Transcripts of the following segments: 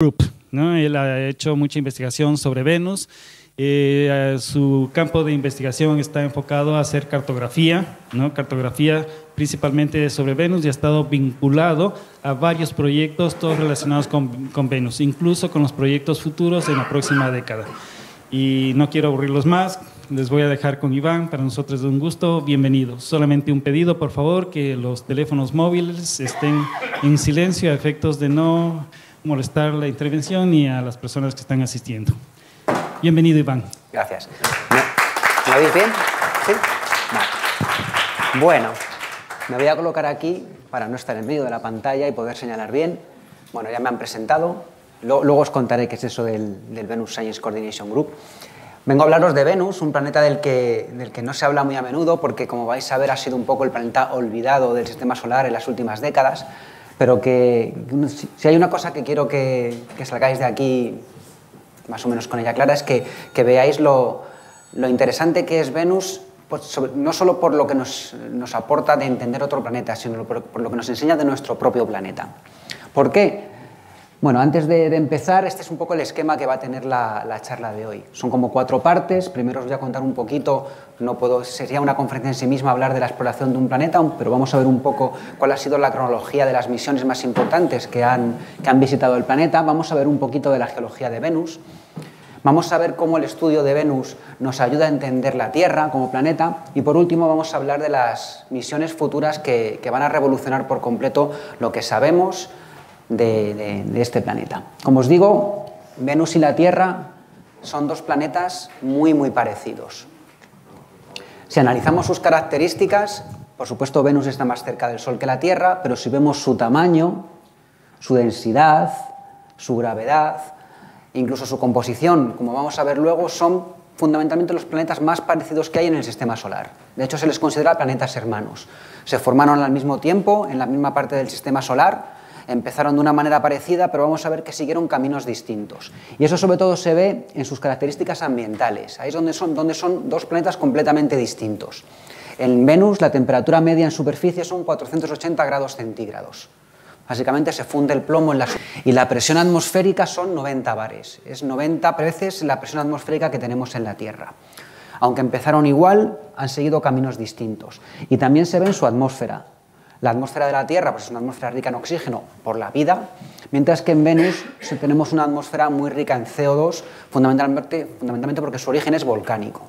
Group, ¿no? Él ha hecho mucha investigación sobre Venus. Su campo de investigación está enfocado a hacer cartografía, ¿no? Cartografía principalmente sobre Venus, y ha estado vinculado a varios proyectos, todos relacionados con Venus, incluso con los proyectos futuros en la próxima década. Y no quiero aburrirlos más, les voy a dejar con Iván. Para nosotros es un gusto, bienvenido. Solamente un pedido, por favor, que los teléfonos móviles estén en silencio a efectos de no molestar la intervención y a las personas que están asistiendo. Bienvenido, Iván. Gracias. ¿Me oís bien? ¿Sí? Vale. Bueno, me voy a colocar aquí para no estar en medio de la pantalla y poder señalar bien. Bueno, ya me han presentado. Luego os contaré qué es eso del Venus Science Coordination Group. Vengo a hablaros de Venus, un planeta del que no se habla muy a menudo porque, como vais a ver, ha sido un poco el planeta olvidado del sistema solar en las últimas décadas, pero que si hay una cosa que quiero que salgáis de aquí más o menos con ella clara, es que veáis lo interesante que es Venus, pues no solo por lo que nos aporta de entender otro planeta, sino por lo que nos enseña de nuestro propio planeta. ¿Por qué? Bueno, antes de empezar, este es un poco el esquema que va a tener la charla de hoy. Son como 4 partes. Primero os voy a contar un poquito, sería una conferencia en sí misma hablar de la exploración de un planeta, pero vamos a ver un poco cuál ha sido la cronología de las misiones más importantes que han visitado el planeta. Vamos a ver un poquito de la geología de Venus. Vamos a ver cómo el estudio de Venus nos ayuda a entender la Tierra como planeta. Y por último vamos a hablar de las misiones futuras que van a revolucionar por completo lo que sabemos de este planeta. Como os digo, Venus y la Tierra son 2 planetas muy parecidos. Si analizamos sus características, por supuesto Venus está más cerca del Sol que la Tierra, pero si vemos su tamaño, su densidad, su gravedad, incluso su composición, como vamos a ver luego, son fundamentalmente los planetas más parecidos que hay en el sistema solar. De hecho, se les considera planetas hermanos. Se formaron al mismo tiempo, en la misma parte del sistema solar. Empezaron de una manera parecida, pero vamos a ver que siguieron caminos distintos. Y eso sobre todo se ve en sus características ambientales. Ahí es donde son 2 planetas completamente distintos. En Venus la temperatura media en superficie son 480 grados centígrados. Básicamente se funde el plomo en y la presión atmosférica son 90 bares. Es 90 veces la presión atmosférica que tenemos en la Tierra. Aunque empezaron igual, han seguido caminos distintos. Y también se ve en su atmósfera. La atmósfera de la Tierra pues es una atmósfera rica en oxígeno por la vida, mientras que en Venus tenemos una atmósfera muy rica en CO2, fundamentalmente porque su origen es volcánico.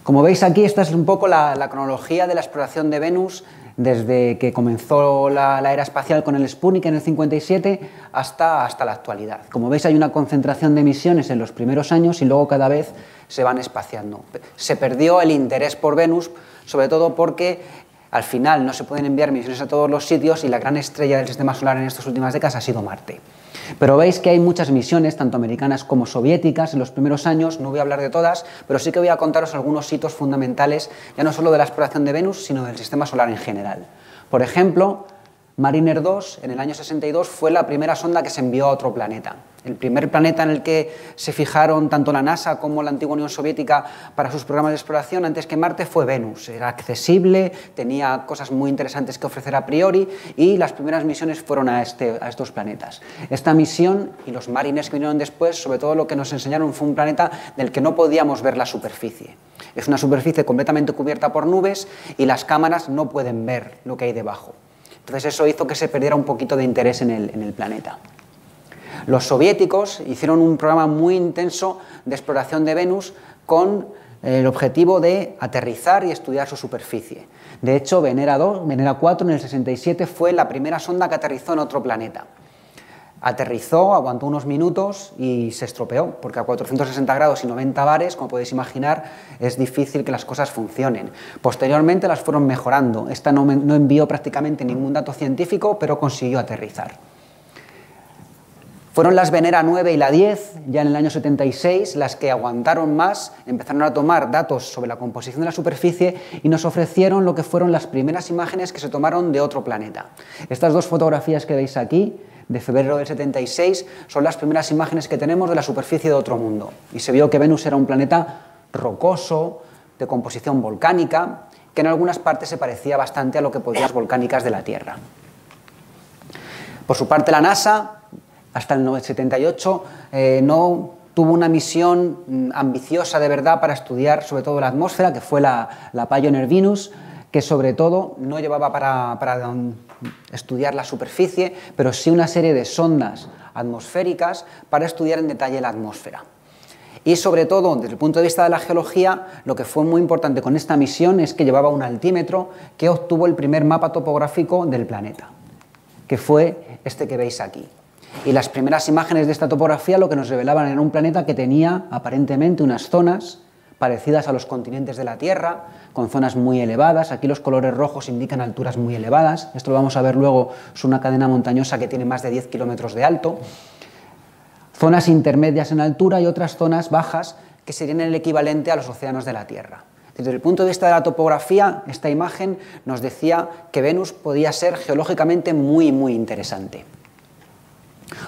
Como veis aquí, esta es un poco la cronología de la exploración de Venus desde que comenzó la era espacial con el Sputnik en el 57 hasta la actualidad. Como veis, hay una concentración de misiones en los primeros años y luego cada vez se van espaciando. Se perdió el interés por Venus, sobre todo porque al final no se pueden enviar misiones a todos los sitios y la gran estrella del sistema solar en estas últimas décadas ha sido Marte. Pero veis que hay muchas misiones, tanto americanas como soviéticas, en los primeros años. No voy a hablar de todas, pero sí que voy a contaros algunos hitos fundamentales, ya no solo de la exploración de Venus, sino del sistema solar en general. Por ejemplo, Mariner 2 en el año 62 fue la primera sonda que se envió a otro planeta. El primer planeta en el que se fijaron tanto la NASA como la antigua Unión Soviética para sus programas de exploración antes que Marte fue Venus. Era accesible, tenía cosas muy interesantes que ofrecer a priori y las primeras misiones fueron a estos planetas. Esta misión y los Mariners que vinieron después, sobre todo lo que nos enseñaron fue un planeta del que no podíamos ver la superficie. Es una superficie completamente cubierta por nubes y las cámaras no pueden ver lo que hay debajo. Entonces eso hizo que se perdiera un poquito de interés en el planeta. Los soviéticos hicieron un programa muy intenso de exploración de Venus con el objetivo de aterrizar y estudiar su superficie. De hecho, Venera 4 en el 67 fue la primera sonda que aterrizó en otro planeta. Aterrizó, aguantó unos minutos y se estropeó, porque a 460 grados y 90 bares, como podéis imaginar, es difícil que las cosas funcionen. Posteriormente las fueron mejorando. Esta no envió prácticamente ningún dato científico, pero consiguió aterrizar. Fueron las Venera 9 y la 10, ya en el año 76, las que aguantaron más, empezaron a tomar datos sobre la composición de la superficie y nos ofrecieron lo que fueron las primeras imágenes que se tomaron de otro planeta. Estas 2 fotografías que veis aquí, de febrero del 76, son las primeras imágenes que tenemos de la superficie de otro mundo. Y se vio que Venus era un planeta rocoso, de composición volcánica, que en algunas partes se parecía bastante a lo que podían las volcánicas de la Tierra. Por su parte, la NASA hasta el 78 no tuvo una misión ambiciosa de verdad para estudiar sobre todo la atmósfera, que fue la Pioneer Venus, que sobre todo no llevaba para estudiar la superficie, pero sí una serie de sondas atmosféricas para estudiar en detalle la atmósfera. Y sobre todo, desde el punto de vista de la geología, lo que fue muy importante con esta misión es que llevaba un altímetro que obtuvo el primer mapa topográfico del planeta, que fue este que veis aquí. Y las primeras imágenes de esta topografía lo que nos revelaban era un planeta que tenía aparentemente unas zonas parecidas a los continentes de la Tierra, con zonas muy elevadas. Aquí los colores rojos indican alturas muy elevadas. Esto lo vamos a ver luego, es una cadena montañosa que tiene más de 10 kilómetros de alto. Zonas intermedias en altura y otras zonas bajas que serían el equivalente a los océanos de la Tierra. Desde el punto de vista de la topografía, esta imagen nos decía que Venus podía ser geológicamente muy, muy interesante.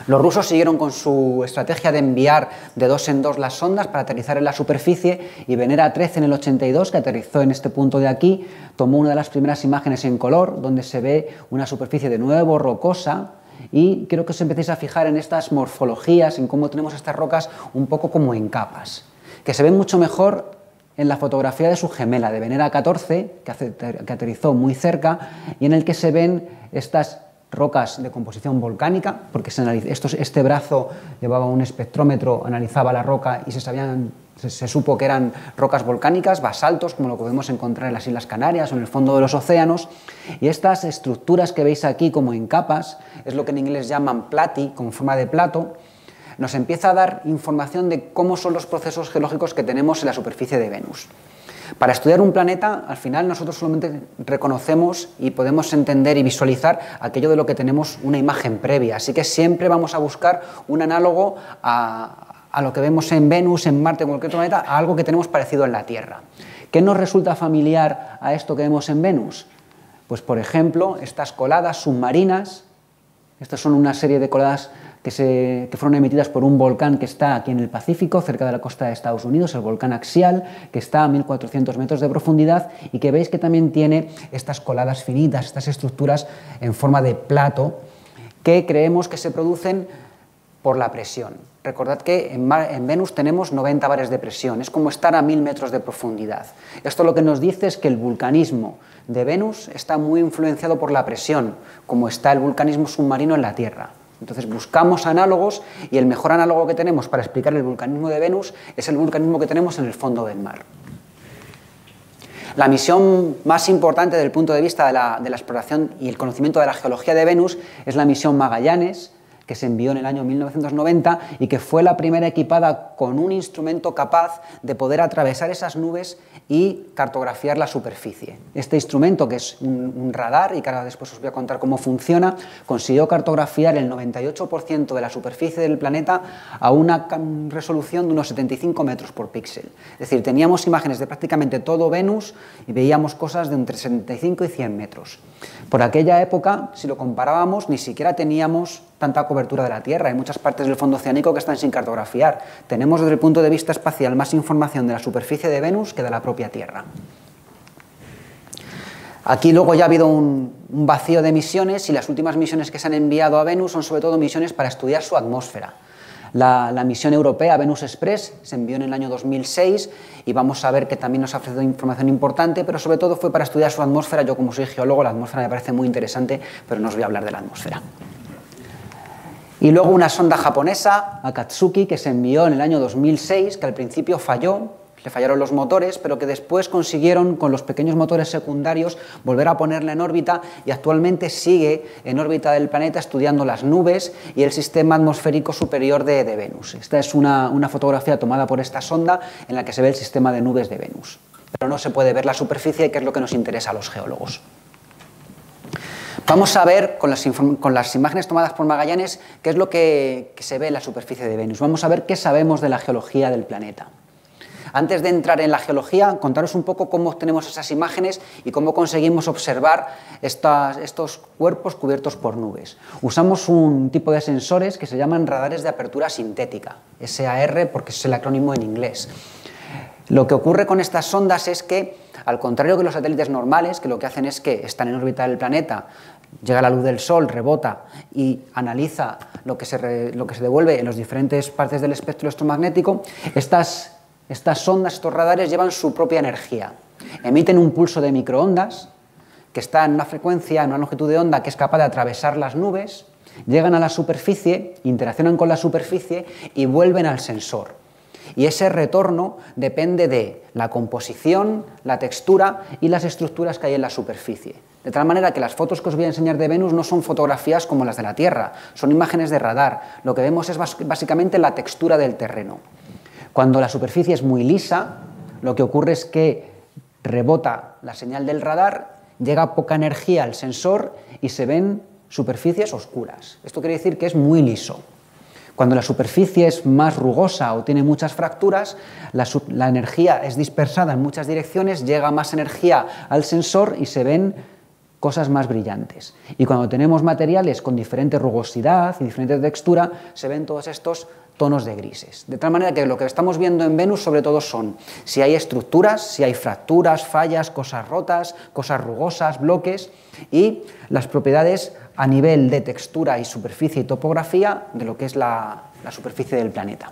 Los rusos siguieron con su estrategia de enviar de dos en dos las sondas para aterrizar en la superficie, y Venera 13 en el 82, que aterrizó en este punto de aquí, tomó una de las primeras imágenes en color, donde se ve una superficie de nuevo rocosa, y quiero que os empecéis a fijar en estas morfologías, en cómo tenemos estas rocas un poco como en capas, que se ven mucho mejor en la fotografía de su gemela, de Venera 14, que aterrizó muy cerca, y en el que se ven estas rocas de composición volcánica, porque este brazo llevaba un espectrómetro, analizaba la roca y se supo que eran rocas volcánicas, basaltos, como lo que podemos encontrar en las Islas Canarias o en el fondo de los océanos. Y estas estructuras que veis aquí como en capas, es lo que en inglés llaman plati, con forma de plato, nos empieza a dar información de cómo son los procesos geológicos que tenemos en la superficie de Venus. Para estudiar un planeta, al final nosotros solamente reconocemos y podemos entender y visualizar aquello de lo que tenemos una imagen previa, así que siempre vamos a buscar un análogo a lo que vemos en Venus, en Marte, en cualquier otro planeta, a algo que tenemos parecido en la Tierra. ¿Qué nos resulta familiar a esto que vemos en Venus? Pues, por ejemplo, estas coladas submarinas. Estas son una serie de coladas que fueron emitidas por un volcán que está aquí en el Pacífico, cerca de la costa de Estados Unidos, el volcán Axial, que está a 1400 metros de profundidad y que veis que también tiene estas coladas finitas, estas estructuras en forma de plato, que creemos que se producen por la presión. Recordad que en Venus tenemos 90 bares de presión, es como estar a 1000 metros de profundidad. Esto lo que nos dice es que el vulcanismo de Venus está muy influenciado por la presión, como está el vulcanismo submarino en la Tierra. Entonces buscamos análogos y el mejor análogo que tenemos para explicar el vulcanismo de Venus es el vulcanismo que tenemos en el fondo del mar. La misión más importante desde el punto de vista de la exploración y el conocimiento de la geología de Venus es la misión Magallanes, que se envió en el año 1990 y que fue la primera equipada con un instrumento capaz de poder atravesar esas nubes y cartografiar la superficie. Este instrumento, que es un radar, y que ahora después os voy a contar cómo funciona, consiguió cartografiar el 98% de la superficie del planeta a una resolución de unos 75 metros por píxel. Es decir, teníamos imágenes de prácticamente todo Venus y veíamos cosas de entre 75 y 100 metros. Por aquella época, si lo comparábamos, ni siquiera teníamos tanta cobertura de la Tierra. Hay muchas partes del fondo oceánico que están sin cartografiar. Tenemos desde el punto de vista espacial más información de la superficie de Venus que de la propia Tierra. Aquí luego ya ha habido un vacío de misiones y las últimas misiones que se han enviado a Venus son sobre todo misiones para estudiar su atmósfera. La misión europea Venus Express se envió en el año 2006 y vamos a ver que también nos ha ofrecido información importante, pero sobre todo fue para estudiar su atmósfera. Yo, como soy geólogo, la atmósfera me parece muy interesante, pero no os voy a hablar de la atmósfera. Y luego una sonda japonesa, Akatsuki, que se envió en el año 2006, que al principio falló, le fallaron los motores, pero que después consiguieron, con los pequeños motores secundarios, volver a ponerla en órbita y actualmente sigue en órbita del planeta estudiando las nubes y el sistema atmosférico superior de Venus. Esta es una fotografía tomada por esta sonda en la que se ve el sistema de nubes de Venus. Pero no se puede ver la superficie, que es lo que nos interesa a los geólogos. Vamos a ver con las imágenes tomadas por Magallanes qué es lo que se ve en la superficie de Venus. Vamos a ver qué sabemos de la geología del planeta. Antes de entrar en la geología, contaros un poco cómo obtenemos esas imágenes y cómo conseguimos observar estos cuerpos cubiertos por nubes. Usamos un tipo de sensores que se llaman radares de apertura sintética, SAR porque es el acrónimo en inglés. Lo que ocurre con estas sondas es que, al contrario que los satélites normales, que lo que hacen es que están en órbita del planeta, llega la luz del Sol, rebota y analiza lo que se devuelve en las diferentes partes del espectro electromagnético, estas sondas, estos radares llevan su propia energía. Emiten un pulso de microondas que está en una frecuencia, en una longitud de onda que es capaz de atravesar las nubes, llegan a la superficie, interaccionan con la superficie y vuelven al sensor. Y ese retorno depende de la composición, la textura y las estructuras que hay en la superficie. De tal manera que las fotos que os voy a enseñar de Venus no son fotografías como las de la Tierra, son imágenes de radar. Lo que vemos es básicamente la textura del terreno. Cuando la superficie es muy lisa, lo que ocurre es que rebota la señal del radar, llega poca energía al sensor y se ven superficies oscuras. Esto quiere decir que es muy liso. Cuando la superficie es más rugosa o tiene muchas fracturas, la energía es dispersada en muchas direcciones, llega más energía al sensor y se ven cosas más brillantes. Y cuando tenemos materiales con diferente rugosidad y diferente textura, se ven todos estos tonos de grises. De tal manera que lo que estamos viendo en Venus sobre todo son si hay estructuras, si hay fracturas, fallas, cosas rotas, cosas rugosas, bloques y las propiedades a nivel de textura y superficie y topografía de lo que es la superficie del planeta.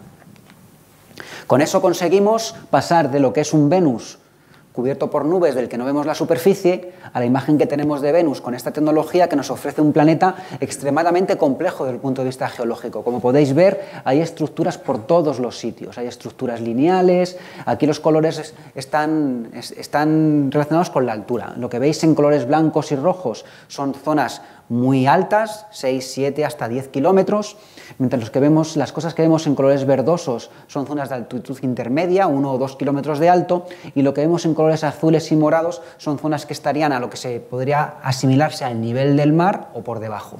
Con eso conseguimos pasar de lo que es un Venus cubierto por nubes del que no vemos la superficie, a la imagen que tenemos de Venus con esta tecnología que nos ofrece un planeta extremadamente complejo desde el punto de vista geológico. Como podéis ver, hay estructuras por todos los sitios, hay estructuras lineales, aquí los colores están relacionados con la altura. Lo que veis en colores blancos y rojos son zonas muy altas, 6, 7, hasta 10 kilómetros, mientras las cosas que vemos en colores verdosos son zonas de altitud intermedia, 1 o 2 kilómetros de alto, y lo que vemos en colores azules y morados son zonas que estarían a lo que se podría asimilarse al nivel del mar o por debajo.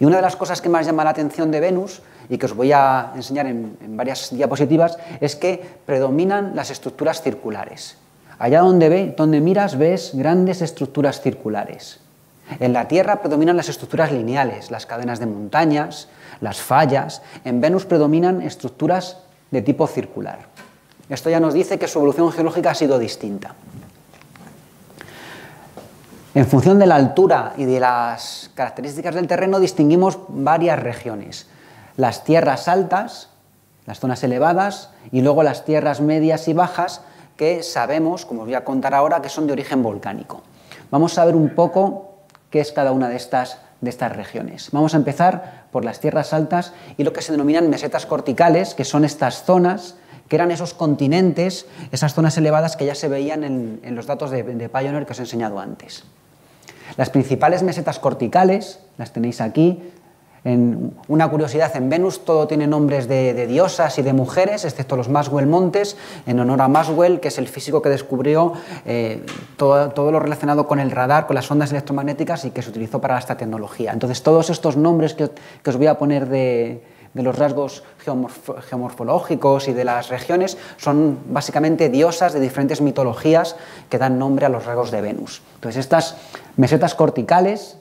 Y una de las cosas que más llama la atención de Venus, y que os voy a enseñar en varias diapositivas, es que predominan las estructuras circulares. Allá donde miras ves grandes estructuras circulares. En la Tierra predominan las estructuras lineales, las cadenas de montañas, las fallas. En Venus predominan estructuras de tipo circular. Esto ya nos dice que su evolución geológica ha sido distinta. En función de la altura y de las características del terreno distinguimos varias regiones. Las tierras altas, las zonas elevadas, y luego las tierras medias y bajas que sabemos, como os voy a contar ahora, que son de origen volcánico. Vamos a ver un poco qué es cada una de estas regiones. Vamos a empezar por las tierras altas y lo que se denominan mesetas corticales, que son estas zonas que eran esos continentes, esas zonas elevadas que ya se veían en los datos de Pioneer que os he enseñado antes. Las principales mesetas corticales las tenéis aquí. Una curiosidad, en Venus todo tiene nombres de diosas y de mujeres, excepto los Maxwell Montes, en honor a Maxwell, que es el físico que descubrió todo lo relacionado con el radar, con las ondas electromagnéticas y que se utilizó para esta tecnología. Entonces todos estos nombres que os voy a poner de los rasgos geomorfológicos y de las regiones son básicamente diosas de diferentes mitologías que dan nombre a los rasgos de Venus. Entonces estas mesetas corticales,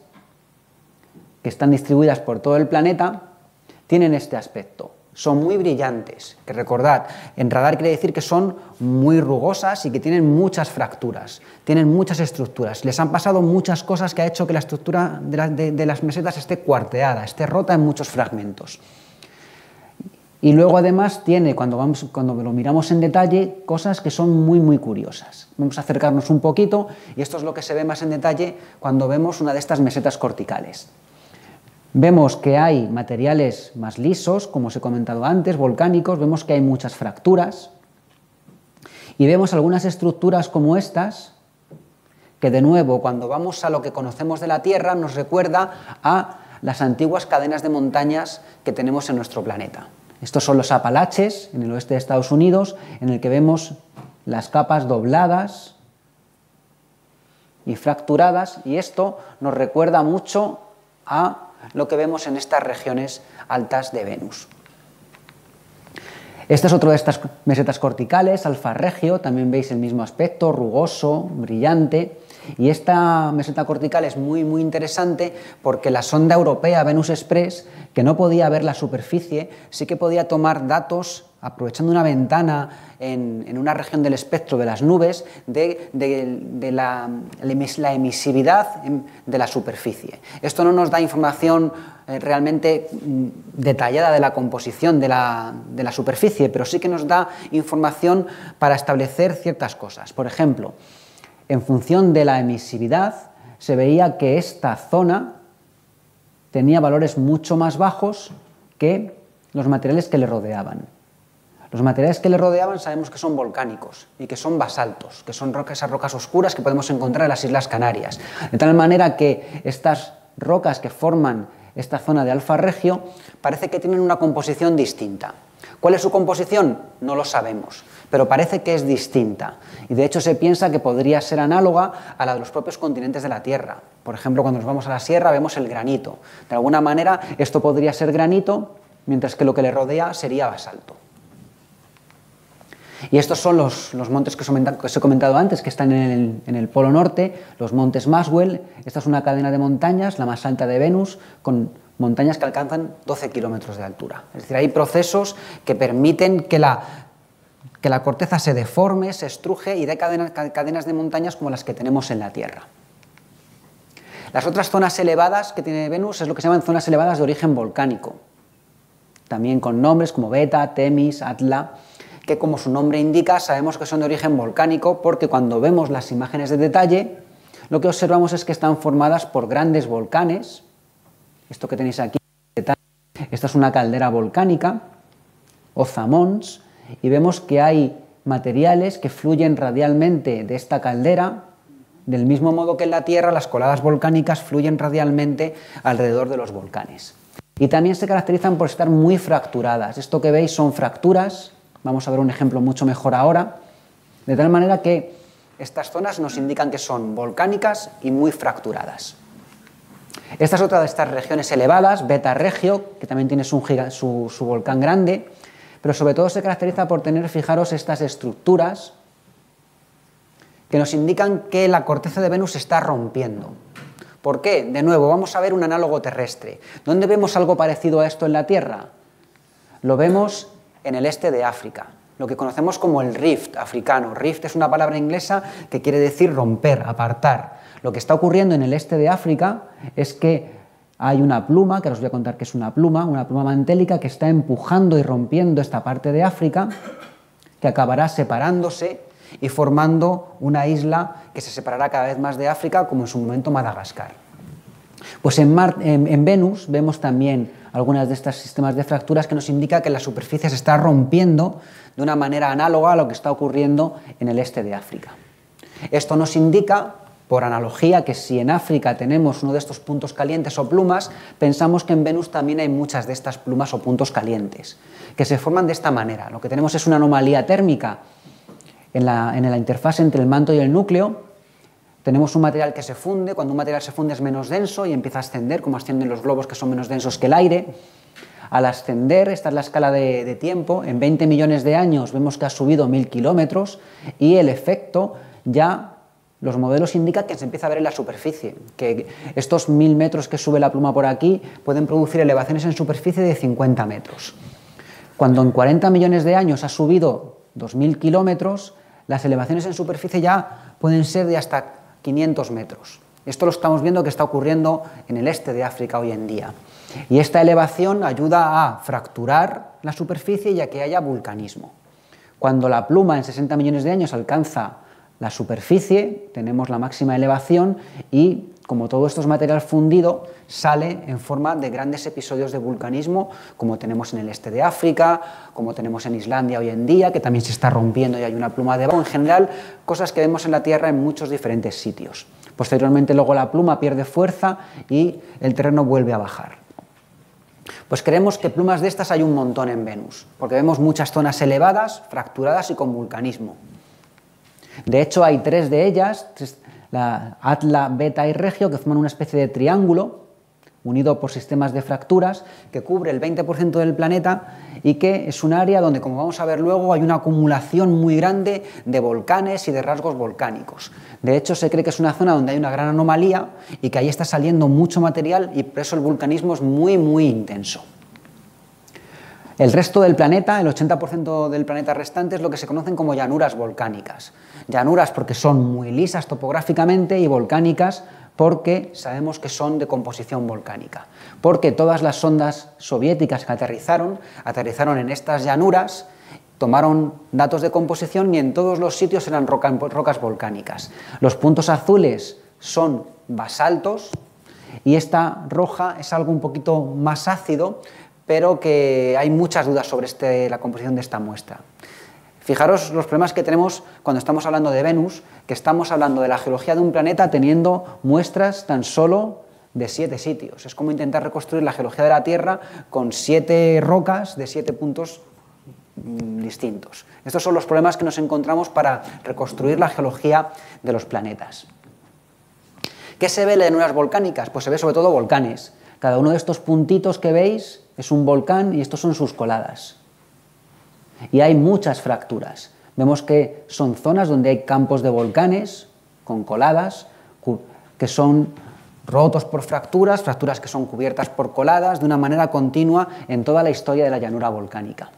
que están distribuidas por todo el planeta, tienen este aspecto. Son muy brillantes, que recordad, en radar quiere decir que son muy rugosas y que tienen muchas fracturas, tienen muchas estructuras. Les han pasado muchas cosas que ha hecho que la estructura de las mesetas esté cuarteada, esté rota en muchos fragmentos. Y luego además tiene, cuando lo miramos en detalle, cosas que son muy, muy curiosas. Vamos a acercarnos un poquito y esto es lo que se ve más en detalle cuando vemos una de estas mesetas corticales. Vemos que hay materiales más lisos, como os he comentado antes, volcánicos, vemos que hay muchas fracturas y vemos algunas estructuras como estas, que de nuevo, cuando vamos a lo que conocemos de la Tierra, nos recuerda a las antiguas cadenas de montañas que tenemos en nuestro planeta. Estos son los Apalaches, en el oeste de Estados Unidos, en el que vemos las capas dobladas y fracturadas, y esto nos recuerda mucho a lo que vemos en estas regiones altas de Venus. Este es otro de estas mesetas corticales, Alfa Regio, también veis el mismo aspecto, rugoso, brillante, y esta meseta cortical es muy, muy interesante porque la sonda europea Venus Express, que no podía ver la superficie, sí que podía tomar datos aprovechando una ventana en una región del espectro de las nubes de la emisividad de la superficie. Esto no nos da información realmente detallada de la composición de la superficie, pero sí que nos da información para establecer ciertas cosas. Por ejemplo, en función de la emisividad, se veía que esta zona tenía valores mucho más bajos que los materiales que le rodeaban. Los materiales que le rodeaban sabemos que son volcánicos y que son basaltos, que son esas rocas oscuras que podemos encontrar en las Islas Canarias. De tal manera que estas rocas que forman esta zona de Alfa Regio parece que tienen una composición distinta. ¿Cuál es su composición? No lo sabemos, pero parece que es distinta. Y de hecho se piensa que podría ser análoga a la de los propios continentes de la Tierra. Por ejemplo, cuando nos vamos a la sierra vemos el granito. De alguna manera esto podría ser granito, mientras que lo que le rodea sería basalto. Y estos son los montes que os he comentado antes, que están en el Polo Norte, los montes Maxwell. Esta es una cadena de montañas, la más alta de Venus, con montañas que alcanzan 12 kilómetros de altura. Es decir, hay procesos que permiten que la corteza se deforme, se estruje y dé cadenas de montañas como las que tenemos en la Tierra. Las otras zonas elevadas que tiene Venus es lo que se llaman zonas elevadas de origen volcánico, también con nombres como Beta, Temis, Atla, que como su nombre indica sabemos que son de origen volcánico porque cuando vemos las imágenes de detalle lo que observamos es que están formadas por grandes volcanes. Esto que tenéis aquí, esta es una caldera volcánica, Ozamons, y vemos que hay materiales que fluyen radialmente de esta caldera, del mismo modo que en la Tierra las coladas volcánicas fluyen radialmente alrededor de los volcanes. Y también se caracterizan por estar muy fracturadas. Esto que veis son fracturas. Vamos a ver un ejemplo mucho mejor ahora, de tal manera que estas zonas nos indican que son volcánicas y muy fracturadas. Esta es otra de estas regiones elevadas, Beta Regio, que también tiene su volcán grande, pero sobre todo se caracteriza por tener, fijaros, estas estructuras que nos indican que la corteza de Venus se está rompiendo. ¿Por qué? De nuevo, vamos a ver un análogo terrestre. ¿Dónde vemos algo parecido a esto en la Tierra? Lo vemos en el este de África, lo que conocemos como el rift africano. Rift es una palabra inglesa que quiere decir romper, apartar. Lo que está ocurriendo en el este de África es que hay una pluma, que os voy a contar que es una pluma mantélica que está empujando y rompiendo esta parte de África, que acabará separándose y formando una isla que se separará cada vez más de África, como en su momento Madagascar. Pues en Venus vemos también algunas de estos sistemas de fracturas que nos indica que la superficie se está rompiendo de una manera análoga a lo que está ocurriendo en el este de África. Esto nos indica, por analogía, que si en África tenemos uno de estos puntos calientes o plumas, pensamos que en Venus también hay muchas de estas plumas o puntos calientes, que se forman de esta manera. Lo que tenemos es una anomalía térmica en la interfaz entre el manto y el núcleo. Tenemos un material que se funde. Cuando un material se funde es menos denso y empieza a ascender, como ascienden los globos que son menos densos que el aire. Al ascender, esta es la escala de tiempo, en 20 millones de años vemos que ha subido 1000 kilómetros y el efecto ya, los modelos indican que se empieza a ver en la superficie, que estos 1000 metros que sube la pluma por aquí pueden producir elevaciones en superficie de 50 metros. Cuando en 40 millones de años ha subido 2000 kilómetros, las elevaciones en superficie ya pueden ser de hasta 500 metros. Esto lo estamos viendo que está ocurriendo en el este de África hoy en día. Y esta elevación ayuda a fracturar la superficie y a que haya vulcanismo. Cuando la pluma en 60 millones de años alcanza la superficie, tenemos la máxima elevación y, como todo esto es material fundido, sale en forma de grandes episodios de vulcanismo, como tenemos en el este de África, como tenemos en Islandia hoy en día, que también se está rompiendo y hay una pluma de... En general, cosas que vemos en la Tierra en muchos diferentes sitios. Posteriormente, luego la pluma pierde fuerza y el terreno vuelve a bajar. Pues creemos que plumas de estas hay un montón en Venus, porque vemos muchas zonas elevadas, fracturadas y con vulcanismo. De hecho, hay 3 de ellas, la Atla, Beta y Regio, que forman una especie de triángulo unido por sistemas de fracturas que cubre el 20% del planeta y que es un área donde, como vamos a ver luego, hay una acumulación muy grande de volcanes y de rasgos volcánicos. De hecho, se cree que es una zona donde hay una gran anomalía y que ahí está saliendo mucho material y por eso el vulcanismo es muy, muy intenso. El resto del planeta, el 80% del planeta restante, es lo que se conocen como llanuras volcánicas. Llanuras porque son muy lisas topográficamente y volcánicas porque sabemos que son de composición volcánica. Porque todas las sondas soviéticas que aterrizaron en estas llanuras, tomaron datos de composición y en todos los sitios eran rocas volcánicas. Los puntos azules son basaltos y esta roja es algo un poquito más ácido, pero que hay muchas dudas sobre la composición de esta muestra. Fijaros los problemas que tenemos cuando estamos hablando de Venus, que estamos hablando de la geología de un planeta teniendo muestras tan solo de 7 sitios. Es como intentar reconstruir la geología de la Tierra con 7 rocas de 7 puntos distintos. Estos son los problemas que nos encontramos para reconstruir la geología de los planetas. ¿Qué se ve en llanuras volcánicas? Pues se ve sobre todo volcanes. Cada uno de estos puntitos que veis es un volcán y estos son sus coladas. Y hay muchas fracturas. Vemos que son zonas donde hay campos de volcanes con coladas que son rotos por fracturas, fracturas que son cubiertas por coladas de una manera continua en toda la historia de la llanura volcánica.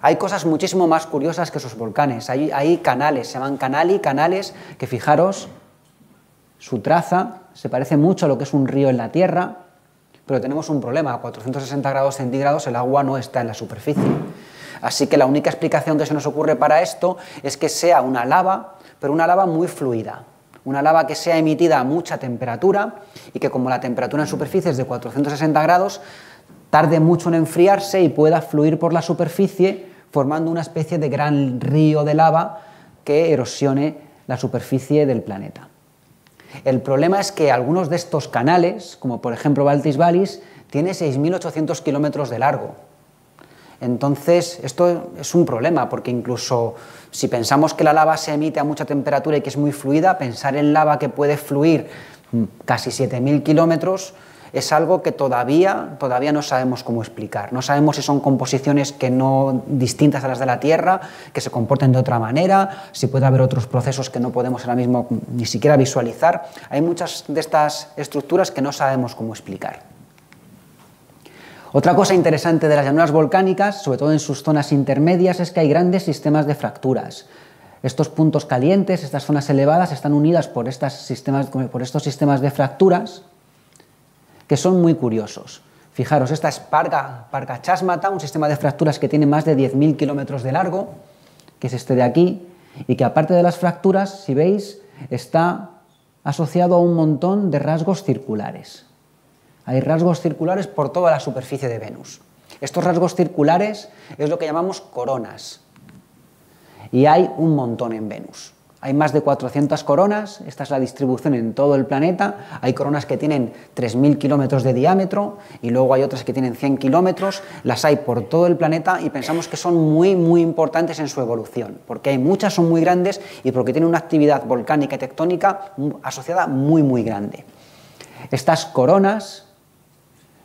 Hay cosas muchísimo más curiosas que esos volcanes. Hay canales, se llaman canales, que fijaros, su traza se parece mucho a lo que es un río en la Tierra, pero tenemos un problema. A 460 grados centígrados el agua no está en la superficie. Así que la única explicación que se nos ocurre para esto es que sea una lava, pero una lava muy fluida. Una lava que sea emitida a mucha temperatura y que, como la temperatura en superficie es de 460 grados, tarde mucho en enfriarse y pueda fluir por la superficie formando una especie de gran río de lava que erosione la superficie del planeta. El problema es que algunos de estos canales, como por ejemplo Baltis Vallis, tiene 6.800 kilómetros de largo. Entonces, esto es un problema, porque incluso si pensamos que la lava se emite a mucha temperatura y que es muy fluida, pensar en lava que puede fluir casi 7.000 kilómetros es algo que todavía no sabemos cómo explicar. No sabemos si son composiciones que no distintas a las de la Tierra, que se comporten de otra manera, si puede haber otros procesos que no podemos ahora mismo ni siquiera visualizar. Hay muchas de estas estructuras que no sabemos cómo explicar. Otra cosa interesante de las llanuras volcánicas, sobre todo en sus zonas intermedias, es que hay grandes sistemas de fracturas. Estos puntos calientes, estas zonas elevadas, están unidas por estos sistemas de fracturas que son muy curiosos. Fijaros, esta es Parga Chasmata, un sistema de fracturas que tiene más de 10.000 kilómetros de largo, que es este de aquí, y que aparte de las fracturas, si veis, está asociado a un montón de rasgos circulares. Hay rasgos circulares por toda la superficie de Venus. Estos rasgos circulares es lo que llamamos coronas. Y hay un montón en Venus. Hay más de 400 coronas, esta es la distribución en todo el planeta. Hay coronas que tienen 3.000 kilómetros de diámetro y luego hay otras que tienen 100 kilómetros. Las hay por todo el planeta y pensamos que son muy, muy importantes en su evolución, porque hay muchas, son muy grandes y porque tienen una actividad volcánica y tectónica asociada muy, muy grande. Estas coronas,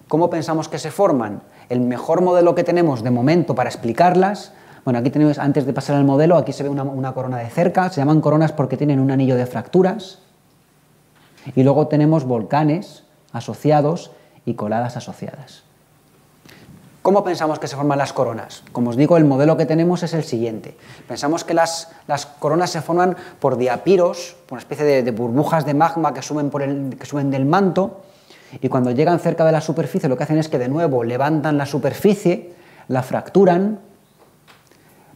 ¿cómo pensamos que se forman? El mejor modelo que tenemos de momento para explicarlas, bueno, aquí tenemos, antes de pasar al modelo, aquí se ve una corona de cerca, se llaman coronas porque tienen un anillo de fracturas, y luego tenemos volcanes asociados y coladas asociadas. ¿Cómo pensamos que se forman las coronas? Como os digo, el modelo que tenemos es el siguiente. Pensamos que las coronas se forman por diapiros, por una especie de burbujas de magma que suben del manto, y cuando llegan cerca de la superficie lo que hacen es que de nuevo levantan la superficie, la fracturan.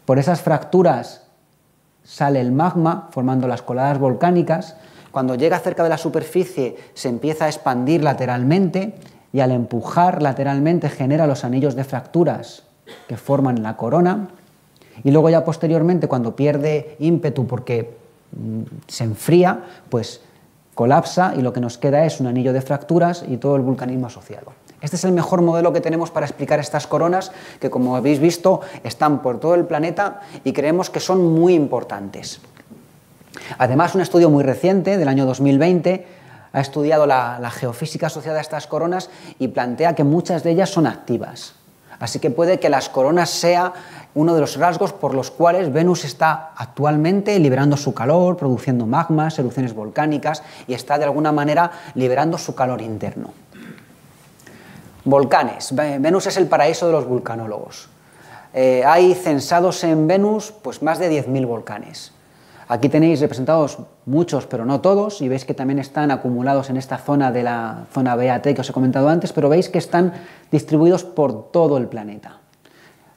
Por esas fracturas sale el magma formando las coladas volcánicas. Cuando llega cerca de la superficie se empieza a expandir lateralmente y al empujar lateralmente genera los anillos de fracturas que forman la corona. Y luego ya posteriormente, cuando pierde ímpetu porque se enfría, pues colapsa y lo que nos queda es un anillo de fracturas y todo el vulcanismo asociado. Este es el mejor modelo que tenemos para explicar estas coronas que, como habéis visto, están por todo el planeta y creemos que son muy importantes. Además, un estudio muy reciente, del año 2020, ha estudiado la geofísica asociada a estas coronas y plantea que muchas de ellas son activas. Así que puede que las coronas sea uno de los rasgos por los cuales Venus está actualmente liberando su calor, produciendo magmas, erupciones volcánicas y está de alguna manera liberando su calor interno. Volcanes. Venus es el paraíso de los vulcanólogos. Hay censados en Venus pues más de 10.000 volcanes. Aquí tenéis representados muchos, pero no todos, y veis que también están acumulados en esta zona de la zona BAT que os he comentado antes, pero veis que están distribuidos por todo el planeta.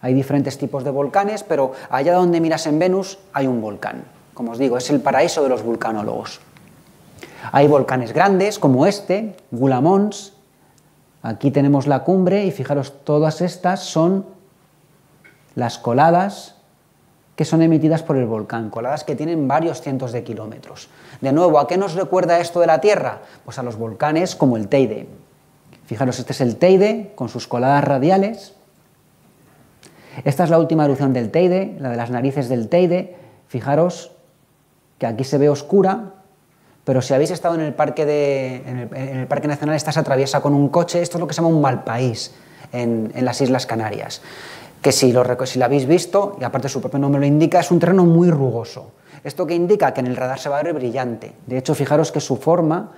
Hay diferentes tipos de volcanes, pero allá donde miras en Venus hay un volcán. Como os digo, es el paraíso de los vulcanólogos. Hay volcanes grandes, como este, Gula Mons. Aquí tenemos la cumbre y fijaros, todas estas son las coladas que son emitidas por el volcán, coladas que tienen varios cientos de kilómetros. De nuevo, ¿a qué nos recuerda esto de la Tierra? Pues a los volcanes como el Teide. Fijaros, este es el Teide con sus coladas radiales. Esta es la última erupción del Teide, la de las narices del Teide. Fijaros que aquí se ve oscura, pero si habéis estado en el Parque Nacional, esta se atraviesa con un coche. Esto es lo que se llama un mal país en las Islas Canarias, que si lo habéis visto, y aparte su propio nombre lo indica, es un terreno muy rugoso. ¿Esto qué indica? Que en el radar se va a ver brillante. De hecho, fijaros que su forma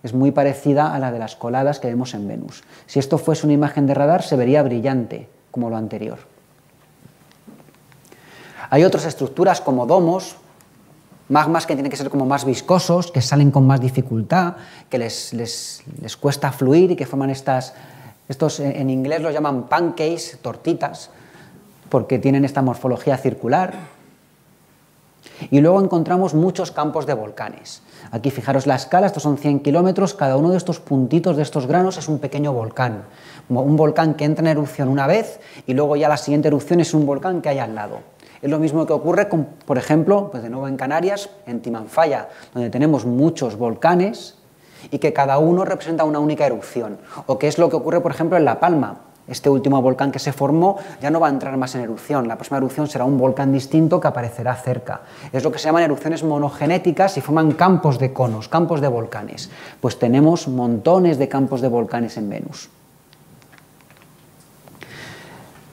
es muy parecida a la de las coladas que vemos en Venus. Si esto fuese una imagen de radar, se vería brillante, como lo anterior. Hay otras estructuras como domos, magmas que tienen que ser como más viscosos, que salen con más dificultad, que les cuesta fluir y que forman estos en inglés los llaman pancakes, tortitas, porque tienen esta morfología circular. Y luego encontramos muchos campos de volcanes. Aquí fijaros la escala, estos son 100 kilómetros, cada uno de estos puntitos, de estos granos, es un pequeño volcán. Un volcán que entra en erupción una vez y luego ya la siguiente erupción es un volcán que hay al lado. Es lo mismo que ocurre con, por ejemplo, pues de nuevo en Canarias, en Timanfaya, donde tenemos muchos volcanes y que cada uno representa una única erupción. O que es lo que ocurre, por ejemplo, en La Palma. Este último volcán que se formó ya no va a entrar más en erupción. La próxima erupción será un volcán distinto que aparecerá cerca. Es lo que se llaman erupciones monogenéticas y forman campos de conos, campos de volcanes. Pues tenemos montones de campos de volcanes en Venus.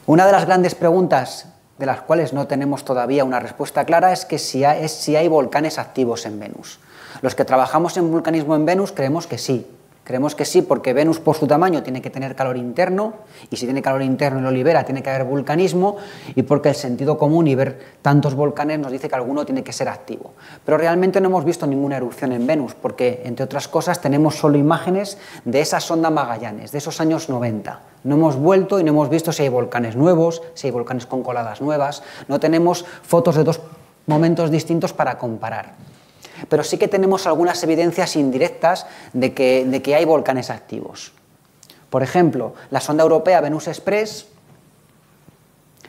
Una de las grandes preguntas de las cuales no tenemos todavía una respuesta clara es que si hay volcanes activos en Venus. Los que trabajamos en vulcanismo en Venus creemos que sí. Creemos que sí porque Venus por su tamaño tiene que tener calor interno y si tiene calor interno y lo libera tiene que haber vulcanismo y porque el sentido común y ver tantos volcanes nos dice que alguno tiene que ser activo. Pero realmente no hemos visto ninguna erupción en Venus porque, entre otras cosas, tenemos solo imágenes de esa sonda Magallanes, de esos años 90. No hemos vuelto y no hemos visto si hay volcanes nuevos, si hay volcanes con coladas nuevas. No tenemos fotos de dos momentos distintos para comparar. Pero sí que tenemos algunas evidencias indirectas de que hay volcanes activos. Por ejemplo, la sonda europea Venus Express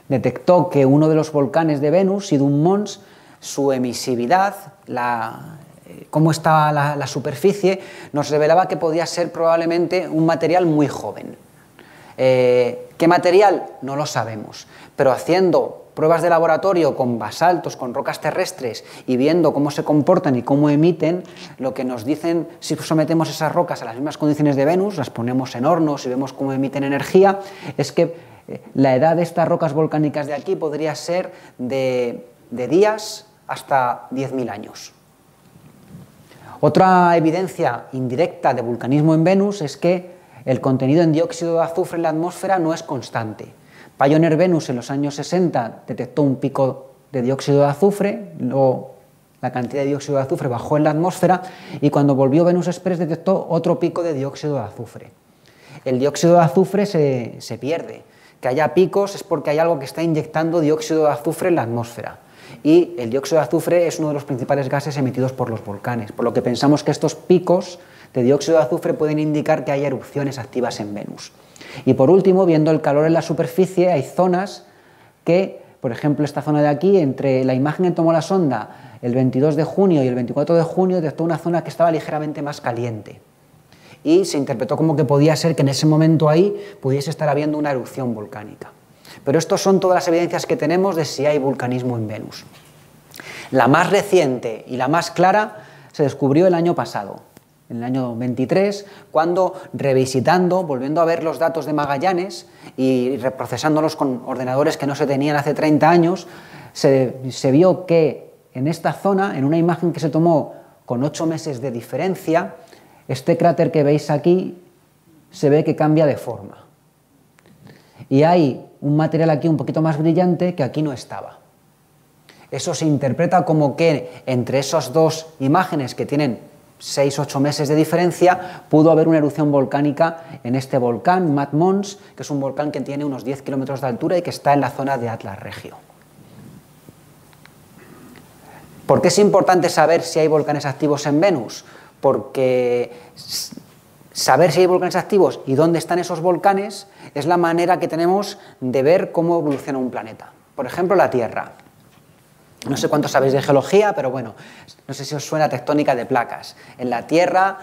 detectó que uno de los volcanes de Venus, Sidum Mons, su emisividad, cómo estaba la superficie, nos revelaba que podía ser probablemente un material muy joven. ¿Qué material? No lo sabemos, pero haciendo pruebas de laboratorio con basaltos, con rocas terrestres y viendo cómo se comportan y cómo emiten, lo que nos dicen si sometemos esas rocas a las mismas condiciones de Venus, las ponemos en hornos y vemos cómo emiten energía, es que la edad de estas rocas volcánicas de aquí podría ser de días hasta 10.000 años. Otra evidencia indirecta de vulcanismo en Venus es que el contenido en dióxido de azufre en la atmósfera no es constante. Pioneer Venus en los años 60 detectó un pico de dióxido de azufre, luego la cantidad de dióxido de azufre bajó en la atmósfera y cuando volvió Venus Express detectó otro pico de dióxido de azufre. El dióxido de azufre se pierde. Que haya picos es porque hay algo que está inyectando dióxido de azufre en la atmósfera. Y el dióxido de azufre es uno de los principales gases emitidos por los volcanes, por lo que pensamos que estos picos de dióxido de azufre pueden indicar que hay erupciones activas en Venus. Y por último, viendo el calor en la superficie, hay zonas que, por ejemplo, esta zona de aquí, entre la imagen que tomó la sonda el 22 de junio y el 24 de junio, detectó una zona que estaba ligeramente más caliente. Y se interpretó como que podía ser que en ese momento ahí pudiese estar habiendo una erupción volcánica. Pero estas son todas las evidencias que tenemos de si hay vulcanismo en Venus. La más reciente y la más clara se descubrió el año pasado, en el año 23, cuando revisitando, volviendo a ver los datos de Magallanes y reprocesándolos con ordenadores que no se tenían hace 30 años, se vio que en esta zona, en una imagen que se tomó con 8 meses de diferencia, este cráter que veis aquí se ve que cambia de forma. y hay un material aquí un poquito más brillante que aquí no estaba. Eso se interpreta como que entre esas dos imágenes que tienen 6-8 meses de diferencia, pudo haber una erupción volcánica en este volcán, Mad Mons, que es un volcán que tiene unos 10 kilómetros de altura y que está en la zona de Atlas Regio. ¿Por qué es importante saber si hay volcanes activos en Venus? Porque saber si hay volcanes activos y dónde están esos volcanes es la manera que tenemos de ver cómo evoluciona un planeta. Por ejemplo, la Tierra. No sé cuánto sabéis de geología, pero bueno, no sé si os suena tectónica de placas. En la Tierra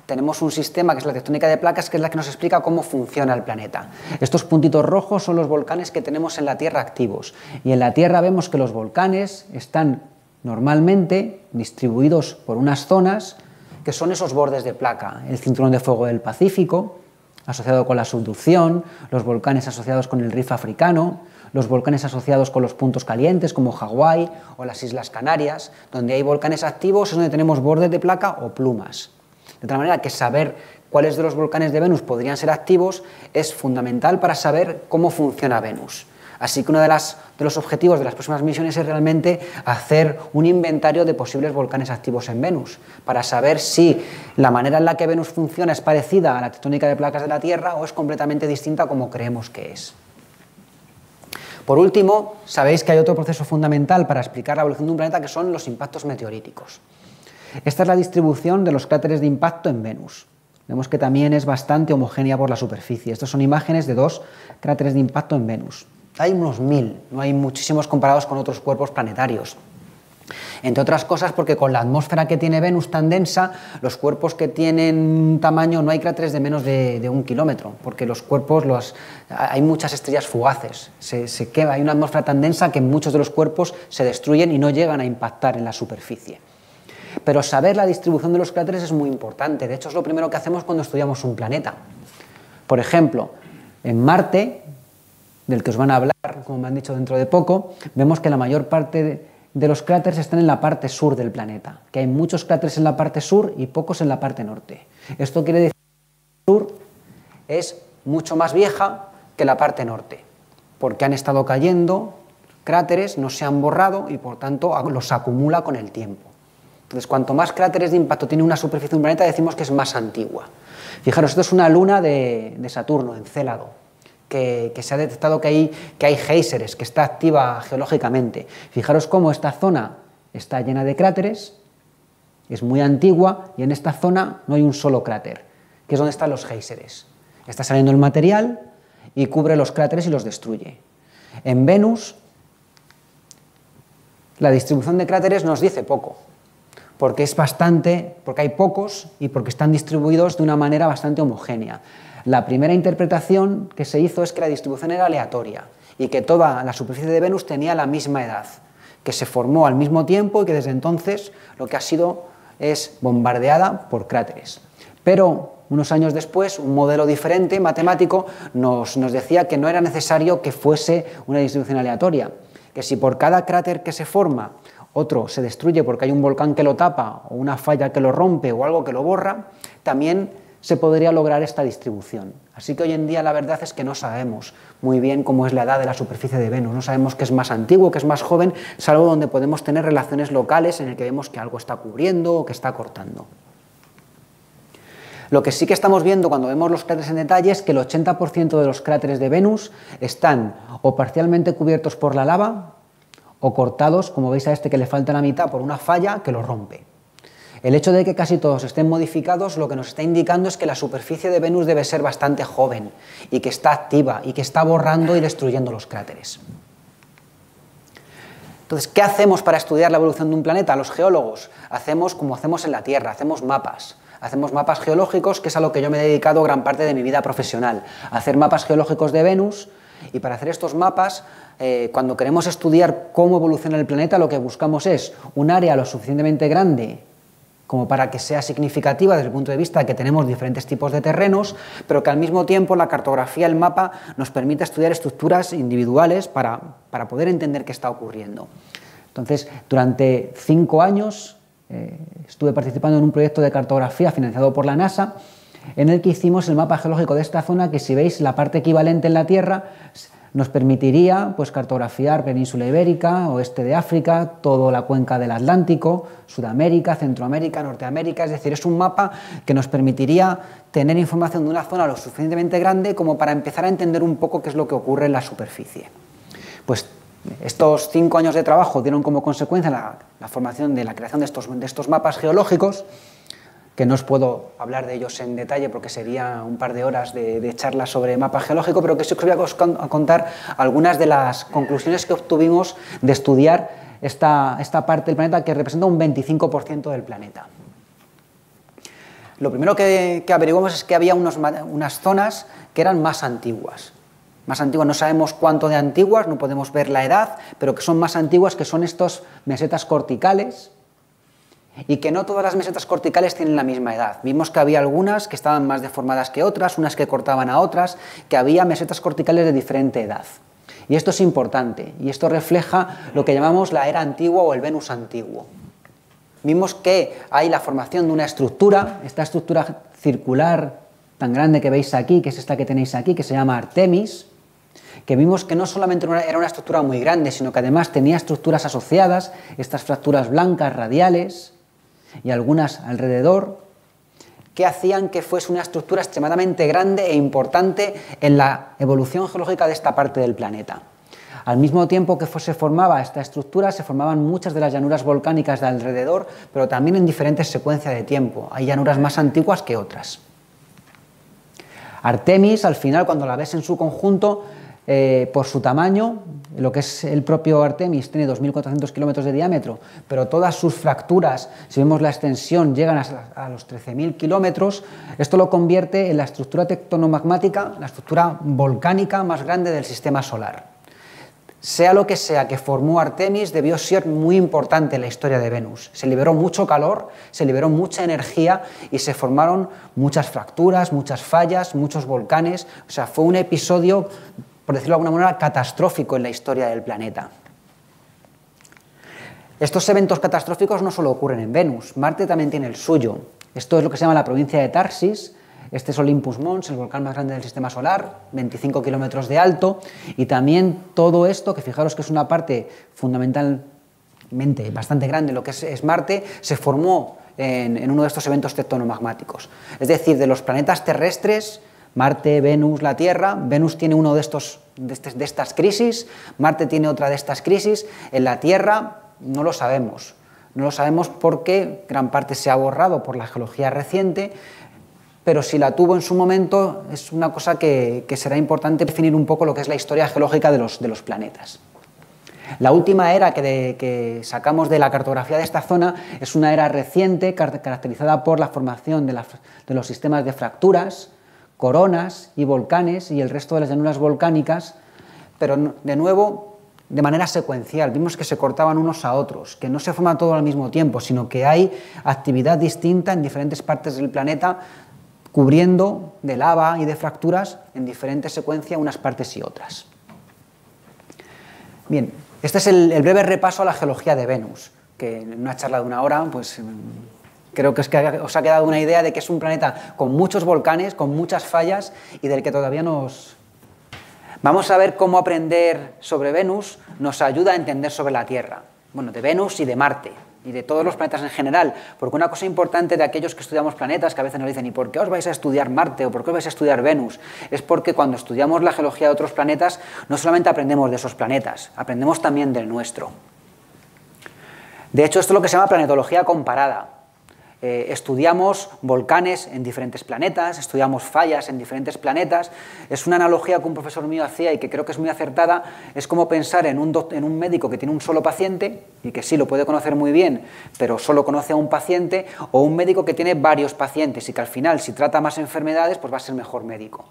tenemos un sistema que es la tectónica de placas, que es la que nos explica cómo funciona el planeta. Estos puntitos rojos son los volcanes que tenemos en la Tierra activos. Y en la Tierra vemos que los volcanes están normalmente distribuidos por unas zonas que son esos bordes de placa. El cinturón de fuego del Pacífico, asociado con la subducción, los volcanes asociados con el Rif africano, los volcanes asociados con los puntos calientes como Hawái o las Islas Canarias. Donde hay volcanes activos es donde tenemos bordes de placa o plumas. De tal manera que saber cuáles de los volcanes de Venus podrían ser activos es fundamental para saber cómo funciona Venus. Así que uno de los objetivos de las próximas misiones es realmente hacer un inventario de posibles volcanes activos en Venus, para saber si la manera en la que Venus funciona es parecida a la tectónica de placas de la Tierra o es completamente distinta como creemos que es. Por último, sabéis que hay otro proceso fundamental para explicar la evolución de un planeta, que son los impactos meteoríticos. Esta es la distribución de los cráteres de impacto en Venus. Vemos que también es bastante homogénea por la superficie. Estas son imágenes de 2 cráteres de impacto en Venus. Hay unos 1000, no hay muchísimos comparados con otros cuerpos planetarios. Entre otras cosas porque con la atmósfera que tiene Venus tan densa, los cuerpos que tienen tamaño, no hay cráteres de menos de 1 kilómetro, porque los cuerpos, hay muchas estrellas fugaces, se quema, hay una atmósfera tan densa que muchos de los cuerpos se destruyen y no llegan a impactar en la superficie. Pero saber la distribución de los cráteres es muy importante, de hecho es lo primero que hacemos cuando estudiamos un planeta. Por ejemplo, en Marte, del que os van a hablar, como me han dicho dentro de poco, vemos que la mayor parte de los cráteres están en la parte sur del planeta, que hay muchos cráteres en la parte sur y pocos en la parte norte. Esto quiere decir que la parte sur es mucho más vieja que la parte norte, porque han estado cayendo cráteres, no se han borrado y por tanto los acumula con el tiempo. Entonces, cuanto más cráteres de impacto tiene una superficie de un planeta, decimos que es más antigua. Fijaros, esto es una luna de Saturno, Encélado, que se ha detectado que hay géiseres, que está activa geológicamente. Fijaros cómo esta zona está llena de cráteres, es muy antigua y en esta zona no hay un solo cráter, que es donde están los géiseres. Está saliendo el material y cubre los cráteres y los destruye. En Venus, la distribución de cráteres nos dice poco, porque hay pocos y porque están distribuidos de una manera bastante homogénea. La primera interpretación que se hizo es que la distribución era aleatoria y que toda la superficie de Venus tenía la misma edad, que se formó al mismo tiempo y que desde entonces lo que ha sido es bombardeada por cráteres. Pero unos años después, un modelo diferente, matemático, nos decía que no era necesario que fuese una distribución aleatoria, que si por cada cráter que se forma otro se destruye porque hay un volcán que lo tapa o una falla que lo rompe o algo que lo borra, también se podría lograr esta distribución. Así que hoy en día la verdad es que no sabemos muy bien cómo es la edad de la superficie de Venus, no sabemos qué es más antiguo, qué es más joven, salvo donde podemos tener relaciones locales en el que vemos que algo está cubriendo o que está cortando. Lo que sí que estamos viendo cuando vemos los cráteres en detalle es que el 80% de los cráteres de Venus están o parcialmente cubiertos por la lava o cortados, como veis a este que le falta la mitad, por una falla que lo rompe. El hecho de que casi todos estén modificados lo que nos está indicando es que la superficie de Venus debe ser bastante joven y que está activa y que está borrando y destruyendo los cráteres. Entonces, ¿qué hacemos para estudiar la evolución de un planeta? Los geólogos hacemos como hacemos en la Tierra, hacemos mapas. Hacemos mapas geológicos, que es a lo que yo me he dedicado gran parte de mi vida profesional, a hacer mapas geológicos de Venus, y para hacer estos mapas, cuando queremos estudiar cómo evoluciona el planeta, lo que buscamos es un área lo suficientemente grande como para que sea significativa desde el punto de vista de que tenemos diferentes tipos de terrenos, pero que al mismo tiempo la cartografía, el mapa, nos permite estudiar estructuras individuales para poder entender qué está ocurriendo. Entonces, durante 5 años estuve participando en un proyecto de cartografía financiado por la NASA, en el que hicimos el mapa geológico de esta zona, que si veis la parte equivalente en la Tierra nos permitiría pues, cartografiar península ibérica, oeste de África, toda la cuenca del Atlántico, Sudamérica, Centroamérica, Norteamérica. Es decir, es un mapa que nos permitiría tener información de una zona lo suficientemente grande como para empezar a entender un poco qué es lo que ocurre en la superficie. Pues estos 5 años de trabajo dieron como consecuencia la formación de la creación de estos mapas geológicos, que no os puedo hablar de ellos en detalle porque sería un par de horas de charlas sobre mapa geológico, pero que sí os voy a contar algunas de las conclusiones que obtuvimos de estudiar esta parte del planeta, que representa un 25% del planeta. Lo primero que averiguamos es que había unas zonas que eran más antiguas. Más antiguas, no sabemos cuánto de antiguas, no podemos ver la edad, pero que son más antiguas, que son estos mesetas corticales, y que no todas las mesetas corticales tienen la misma edad. Vimos que había algunas que estaban más deformadas que otras, unas que cortaban a otras, que había mesetas corticales de diferente edad. Y esto es importante, y esto refleja lo que llamamos la era antigua o el Venus antiguo. Vimos que hay la formación de una estructura, esta estructura circular tan grande que veis aquí, que es esta que tenéis aquí, que se llama Artemis, que vimos que no solamente era una estructura muy grande, sino que además tenía estructuras asociadas, estas fracturas blancas radiales, y algunas alrededor, que hacían que fuese una estructura extremadamente grande e importante en la evolución geológica de esta parte del planeta. Al mismo tiempo que se formaba esta estructura, se formaban muchas de las llanuras volcánicas de alrededor, pero también en diferentes secuencias de tiempo. Hay llanuras más antiguas que otras. Artemis, al final, cuando la ves en su conjunto, por su tamaño, lo que es el propio Artemis tiene 2.400 kilómetros de diámetro, pero todas sus fracturas, si vemos la extensión, llegan a los 13.000 kilómetros. Esto lo convierte en la estructura tectonomagmática, la estructura volcánica más grande del sistema solar. Sea lo que sea que formó Artemis, debió ser muy importante en la historia de Venus. Se liberó mucho calor, se liberó mucha energía y se formaron muchas fracturas, muchas fallas, muchos volcanes. O sea, fue un episodio, por decirlo de alguna manera, catastrófico en la historia del planeta. Estos eventos catastróficos no solo ocurren en Venus, Marte también tiene el suyo. Esto es lo que se llama la provincia de Tarsis. Este es Olympus Mons, el volcán más grande del sistema solar, 25 kilómetros de alto, y también todo esto, que fijaros que es una parte fundamentalmente bastante grande, lo que es Marte, se formó en uno de estos eventos tectonomagmáticos. Es decir, de los planetas terrestres, Marte, Venus, la Tierra, Venus tiene uno de estas crisis, Marte tiene otra de estas crisis, en la Tierra no lo sabemos. No lo sabemos porque gran parte se ha borrado por la geología reciente, pero si la tuvo en su momento es una cosa que será importante definir un poco lo que es la historia geológica de los planetas. La última era que sacamos de la cartografía de esta zona es una era reciente caracterizada por la formación de los sistemas de fracturas, coronas y volcanes y el resto de las llanuras volcánicas, pero de nuevo de manera secuencial. Vimos que se cortaban unos a otros, que no se forma todo al mismo tiempo, sino que hay actividad distinta en diferentes partes del planeta, cubriendo de lava y de fracturas en diferentes secuencias unas partes y otras. Bien, este es el breve repaso a la geología de Venus, que en una charla de una hora, pues creo que os ha quedado una idea de que es un planeta con muchos volcanes, con muchas fallas y del que todavía nos... Vamos a ver cómo aprender sobre Venus nos ayuda a entender sobre la Tierra. Bueno, de Venus y de Marte, y de todos los planetas en general, porque una cosa importante de aquellos que estudiamos planetas, que a veces nos dicen, ¿y por qué os vais a estudiar Marte o por qué os vais a estudiar Venus? Es porque cuando estudiamos la geología de otros planetas, no solamente aprendemos de esos planetas, aprendemos también del nuestro. De hecho, esto es lo que se llama planetología comparada. Estudiamos volcanes en diferentes planetas, estudiamos fallas en diferentes planetas. Es una analogía que un profesor mío hacía y que creo que es muy acertada. Es como pensar en un médico que tiene un solo paciente y que sí lo puede conocer muy bien, pero solo conoce a un paciente, o un médico que tiene varios pacientes y que al final, si trata más enfermedades, pues va a ser mejor médico.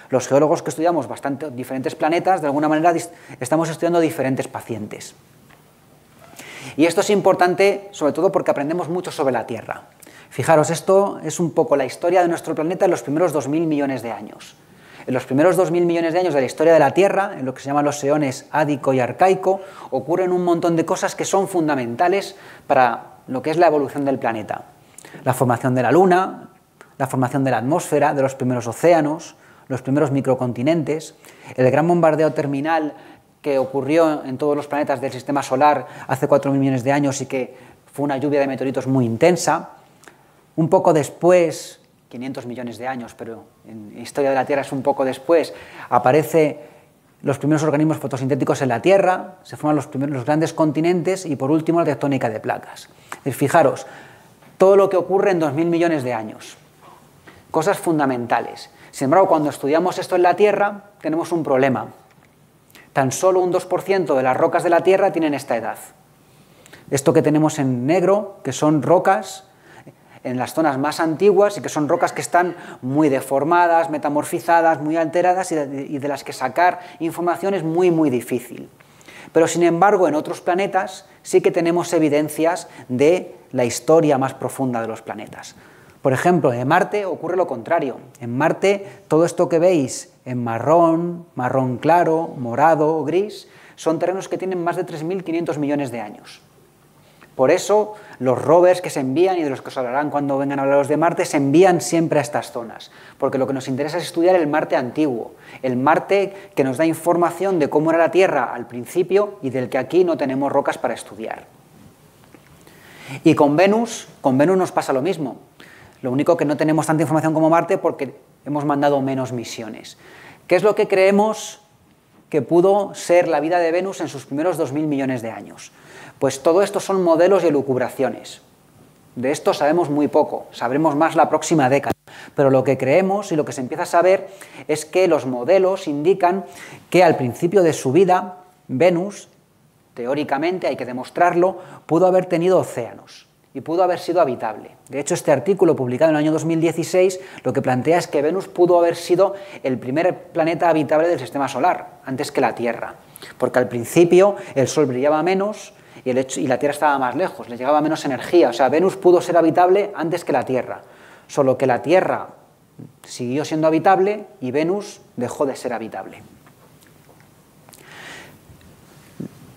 Los geólogos que estudiamos diferentes planetas, de alguna manera estamos estudiando diferentes pacientes. Y esto es importante sobre todo porque aprendemos mucho sobre la Tierra. Fijaros, esto es un poco la historia de nuestro planeta en los primeros 2.000 millones de años. En los primeros 2.000 millones de años de la historia de la Tierra, en lo que se llaman los eones ádico y arcaico, ocurren un montón de cosas que son fundamentales para lo que es la evolución del planeta. La formación de la Luna, la formación de la atmósfera, de los primeros océanos, los primeros microcontinentes, el gran bombardeo terminal que ocurrió en todos los planetas del sistema solar hace 4.000 millones de años y que fue una lluvia de meteoritos muy intensa. Un poco después, 500 millones de años, pero en la historia de la Tierra es un poco después, aparecen los primeros organismos fotosintéticos en la Tierra, se forman los grandes continentes y por último la tectónica de placas. Fijaros, todo lo que ocurre en 2.000 millones de años, cosas fundamentales. Sin embargo, cuando estudiamos esto en la Tierra, tenemos un problema. Tan solo un 2% de las rocas de la Tierra tienen esta edad. Esto que tenemos en negro, que son rocas en las zonas más antiguas y que son rocas que están muy deformadas, metamorfizadas, muy alteradas y de las que sacar información es muy, muy difícil. Pero, sin embargo, en otros planetas sí que tenemos evidencias de la historia más profunda de los planetas. Por ejemplo, en Marte ocurre lo contrario. En Marte, todo esto que veis en marrón, marrón claro, morado o gris, son terrenos que tienen más de 3.500 millones de años. Por eso, los rovers que se envían, y de los que os hablarán cuando vengan a hablaros de Marte, se envían siempre a estas zonas, porque lo que nos interesa es estudiar el Marte antiguo, el Marte que nos da información de cómo era la Tierra al principio y del que aquí no tenemos rocas para estudiar. Y con Venus nos pasa lo mismo. Lo único que no tenemos tanta información como Marte porque hemos mandado menos misiones. ¿Qué es lo que creemos que pudo ser la vida de Venus en sus primeros 2.000 millones de años? Pues todo esto son modelos y elucubraciones. De esto sabemos muy poco, sabremos más la próxima década. Pero lo que creemos y lo que se empieza a saber es que los modelos indican que al principio de su vida, Venus, teóricamente, hay que demostrarlo, pudo haber tenido océanos y pudo haber sido habitable. De hecho, este artículo publicado en el año 2016 lo que plantea es que Venus pudo haber sido el primer planeta habitable del sistema solar, antes que la Tierra, porque al principio el Sol brillaba menos y la Tierra estaba más lejos, le llegaba menos energía. O sea, Venus pudo ser habitable antes que la Tierra, solo que la Tierra siguió siendo habitable y Venus dejó de ser habitable.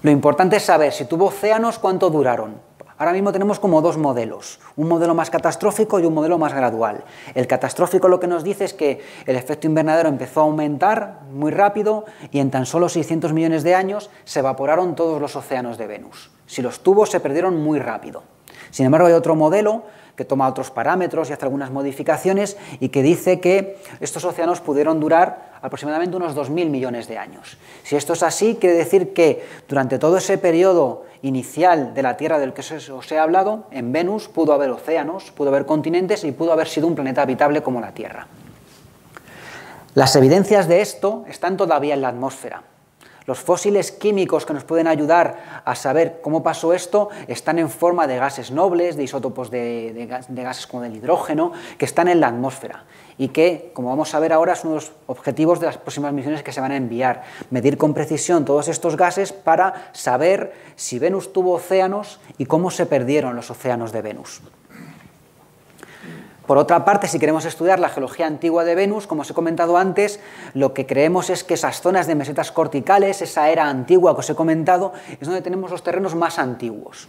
Lo importante es saber si tuvo océanos, cuánto duraron. Ahora mismo tenemos como dos modelos, un modelo más catastrófico y un modelo más gradual. El catastrófico lo que nos dice es que el efecto invernadero empezó a aumentar muy rápido y en tan solo 600 millones de años se evaporaron todos los océanos de Venus. Si los tuvo, se perdieron muy rápido. Sin embargo, hay otro modelo que toma otros parámetros y hace algunas modificaciones y que dice que estos océanos pudieron durar aproximadamente unos 2.000 millones de años. Si esto es así, quiere decir que durante todo ese periodo inicial de la Tierra del que os he hablado, en Venus pudo haber océanos, pudo haber continentes y pudo haber sido un planeta habitable como la Tierra. Las evidencias de esto están todavía en la atmósfera. Los fósiles químicos que nos pueden ayudar a saber cómo pasó esto están en forma de gases nobles, de isótopos de gases como del hidrógeno, que están en la atmósfera y que, como vamos a ver ahora, es uno de los objetivos de las próximas misiones que se van a enviar, medir con precisión todos estos gases para saber si Venus tuvo océanos y cómo se perdieron los océanos de Venus. Por otra parte, si queremos estudiar la geología antigua de Venus, como os he comentado antes, lo que creemos es que esas zonas de mesetas corticales, esa era antigua que os he comentado, es donde tenemos los terrenos más antiguos.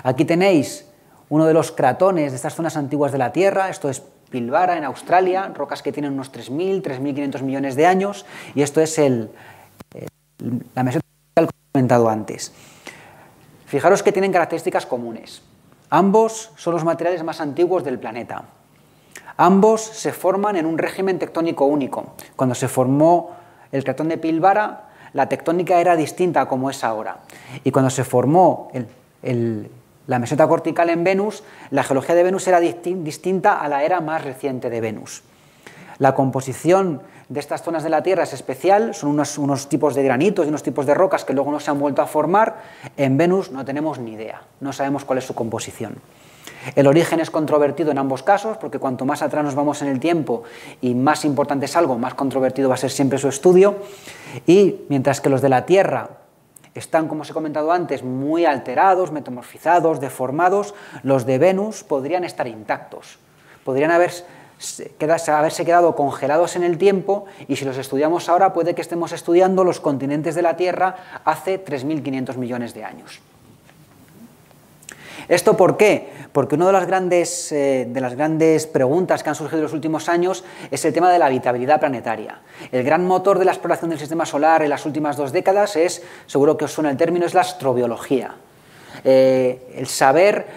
Aquí tenéis uno de los cratones de estas zonas antiguas de la Tierra, esto es Pilbara en Australia, rocas que tienen unos 3.000, 3.500 millones de años, y esto es la meseta que he comentado antes. Fijaros que tienen características comunes. Ambos son los materiales más antiguos del planeta. Ambos se forman en un régimen tectónico único. Cuando se formó el cratón de Pilbara, la tectónica era distinta a como es ahora. Y cuando se formó la meseta cortical en Venus, la geología de Venus era distinta a la era más reciente de Venus. La composición de estas zonas de la Tierra es especial, son unos tipos de granitos y unos tipos de rocas que luego no se han vuelto a formar. En Venus no tenemos ni idea, no sabemos cuál es su composición. El origen es controvertido en ambos casos, porque cuanto más atrás nos vamos en el tiempo y más importante es algo, más controvertido va a ser siempre su estudio. Y mientras que los de la Tierra están, como os he comentado antes, muy alterados, metamorfizados, deformados, los de Venus podrían estar intactos, podrían haberse quedado congelados en el tiempo, y si los estudiamos ahora puede que estemos estudiando los continentes de la Tierra hace 3.500 millones de años. ¿Esto por qué? Porque una de las grandes preguntas que han surgido en los últimos años es el tema de la habitabilidad planetaria. El gran motor de la exploración del sistema solar en las últimas 2 décadas es, seguro que os suena el término, es la astrobiología. El saber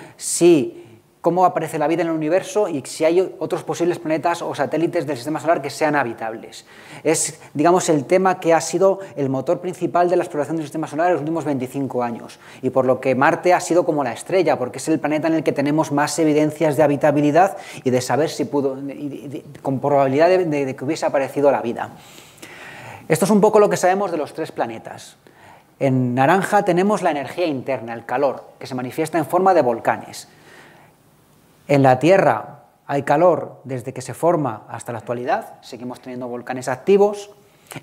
cómo aparece la vida en el universo y si hay otros posibles planetas o satélites del sistema solar que sean habitables. Es, digamos, el tema que ha sido el motor principal de la exploración del sistema solar en los últimos 25 años y por lo que Marte ha sido como la estrella, porque es el planeta en el que tenemos más evidencias de habitabilidad y de saber si pudo, con probabilidad de que hubiese aparecido la vida. Esto es un poco lo que sabemos de los 3 planetas. En naranja tenemos la energía interna, el calor, que se manifiesta en forma de volcanes. En la Tierra hay calor desde que se forma hasta la actualidad, seguimos teniendo volcanes activos.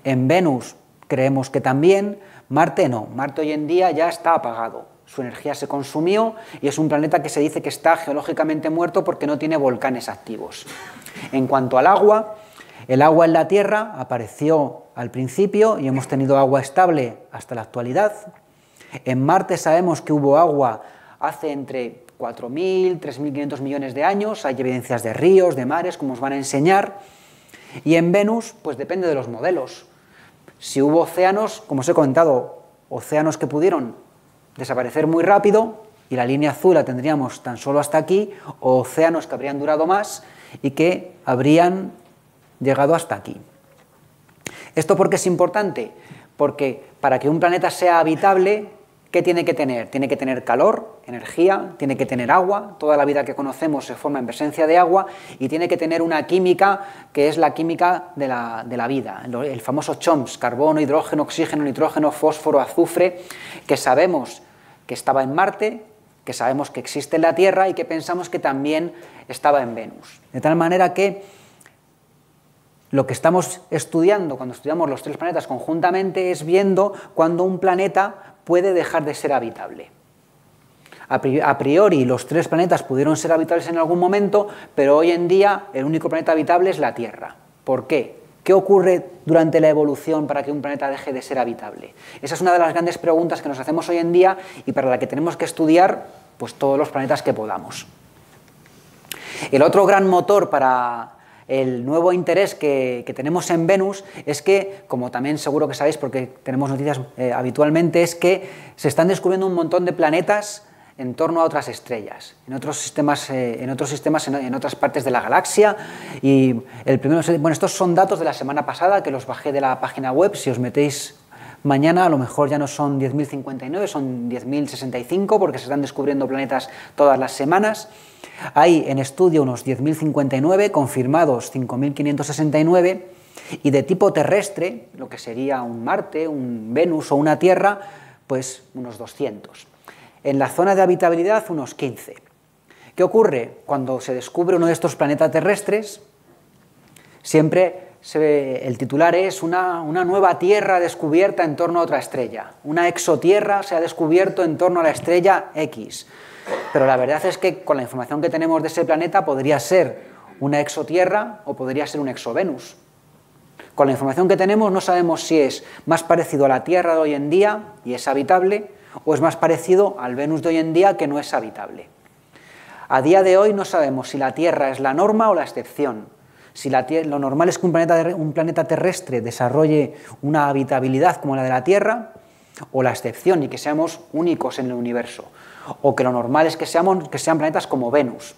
En Venus creemos que también, Marte no, Marte hoy en día ya está apagado, su energía se consumió y es un planeta que se dice que está geológicamente muerto porque no tiene volcanes activos. En cuanto al agua, el agua en la Tierra apareció al principio y hemos tenido agua estable hasta la actualidad. En Marte sabemos que hubo agua hace entre 4.000, 3.500 millones de años, hay evidencias de ríos, de mares, como os van a enseñar. Y en Venus, pues depende de los modelos. Si hubo océanos, como os he comentado, océanos que pudieron desaparecer muy rápido, y la línea azul la tendríamos tan solo hasta aquí, o océanos que habrían durado más y que habrían llegado hasta aquí. ¿Esto por qué es importante? Porque para que un planeta sea habitable, ¿qué tiene que tener? Tiene que tener calor, energía, tiene que tener agua, toda la vida que conocemos se forma en presencia de agua, y tiene que tener una química que es la química de la vida, el famoso CHOMS, carbono, hidrógeno, oxígeno, nitrógeno, fósforo, azufre, que sabemos que estaba en Marte, que sabemos que existe en la Tierra y que pensamos que también estaba en Venus. De tal manera que lo que estamos estudiando cuando estudiamos los 3 planetas conjuntamente es viendo cuando un planeta puede dejar de ser habitable. A priori los 3 planetas pudieron ser habitables en algún momento, pero hoy en día el único planeta habitable es la Tierra. ¿Por qué? ¿Qué ocurre durante la evolución para que un planeta deje de ser habitable? Esa es una de las grandes preguntas que nos hacemos hoy en día y para la que tenemos que estudiar pues, todos los planetas que podamos. El otro gran motor para el nuevo interés que tenemos en Venus es que, como también seguro que sabéis porque tenemos noticias habitualmente, es que se están descubriendo un montón de planetas en torno a otras estrellas, en otros sistemas, en otras partes de la galaxia. Y el primero, bueno, estos son datos de la semana pasada que los bajé de la página web. Si os metéis mañana, a lo mejor ya no son 10.059, son 10.065 porque se están descubriendo planetas todas las semanas. Hay en estudio unos 10.059, confirmados 5.569, y de tipo terrestre, lo que sería un Marte, un Venus o una Tierra, pues unos 200. En la zona de habitabilidad, unos 15. ¿Qué ocurre? Cuando se descubre uno de estos planetas terrestres, siempre el titular es una nueva Tierra descubierta en torno a otra estrella. Una exotierra se ha descubierto en torno a la estrella X. Pero la verdad es que con la información que tenemos de ese planeta podría ser una exotierra o podría ser un exovenus. Con la información que tenemos no sabemos si es más parecido a la Tierra de hoy en día y es habitable o es más parecido al Venus de hoy en día que no es habitable. A día de hoy no sabemos si la Tierra es la norma o la excepción. Si lo normal es que un planeta terrestre desarrolle una habitabilidad como la de la Tierra, o la excepción y que seamos únicos en el universo, o que lo normal es que sean planetas como Venus.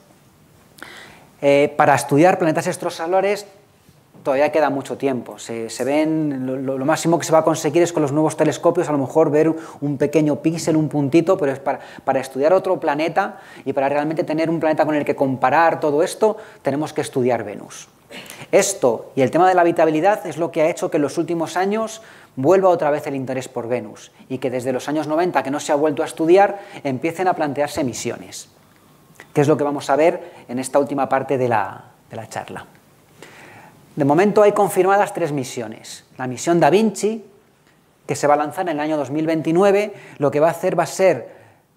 Para estudiar planetas extrasolares todavía queda mucho tiempo. Lo máximo que se va a conseguir es con los nuevos telescopios, a lo mejor ver un pequeño píxel, un puntito, pero es para estudiar otro planeta y para realmente tener un planeta con el que comparar todo esto, tenemos que estudiar Venus. Esto y el tema de la habitabilidad es lo que ha hecho que en los últimos años vuelva otra vez el interés por Venus y que desde los años 90, que no se ha vuelto a estudiar, empiecen a plantearse misiones, que es lo que vamos a ver en esta última parte de la charla. De momento hay confirmadas 3 misiones. La misión Da Vinci, que se va a lanzar en el año 2029, lo que va a hacer va a ser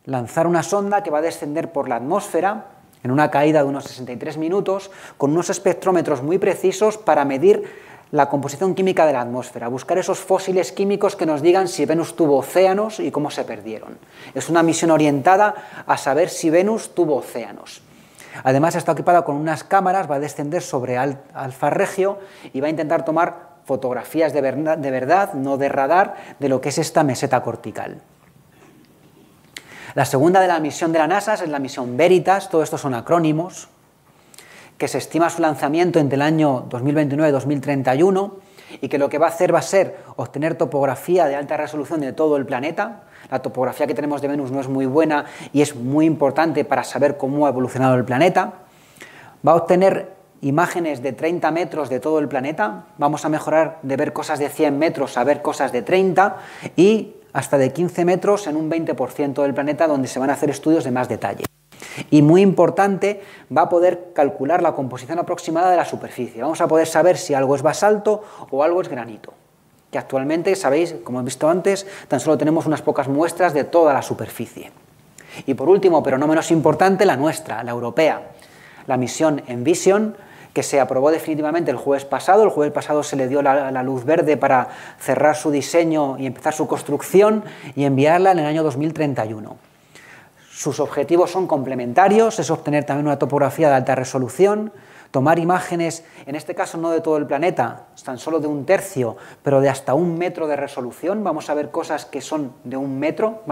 lanzar una sonda que va a descender por la atmósfera en una caída de unos 63 minutos con unos espectrómetros muy precisos para medir la composición química de la atmósfera, buscar esos fósiles químicos que nos digan si Venus tuvo océanos y cómo se perdieron. Es una misión orientada a saber si Venus tuvo océanos. Además está equipada con unas cámaras, va a descender sobre Alfa Regio y va a intentar tomar fotografías de verdad, no de radar, de lo que es esta meseta cortical. La segunda de la misión de la NASA es la misión Veritas, todo esto son acrónimos, que se estima su lanzamiento entre el año 2029 y 2031 y que lo que va a hacer va a ser obtener topografía de alta resolución de todo el planeta. La topografía que tenemos de Venus no es muy buena y es muy importante para saber cómo ha evolucionado el planeta. Va a obtener imágenes de 30 metros de todo el planeta. Vamos a mejorar de ver cosas de 100 metros a ver cosas de 30 y hasta de 15 metros en un 20% del planeta, donde se van a hacer estudios de más detalle. Y muy importante, va a poder calcular la composición aproximada de la superficie. Vamos a poder saber si algo es basalto o algo es granito, que actualmente, sabéis, como he visto antes, tan solo tenemos unas pocas muestras de toda la superficie. Y por último, pero no menos importante, la nuestra, la europea, la misión Envision, que se aprobó definitivamente el jueves pasado. El jueves pasado se le dio la luz verde para cerrar su diseño y empezar su construcción y enviarla en el año 2031. Sus objetivos son complementarios, es obtener también una topografía de alta resolución, tomar imágenes, en este caso no de todo el planeta, tan solo de 1/3, pero de hasta 1 metro de resolución. Vamos a ver cosas que son de 1 metro,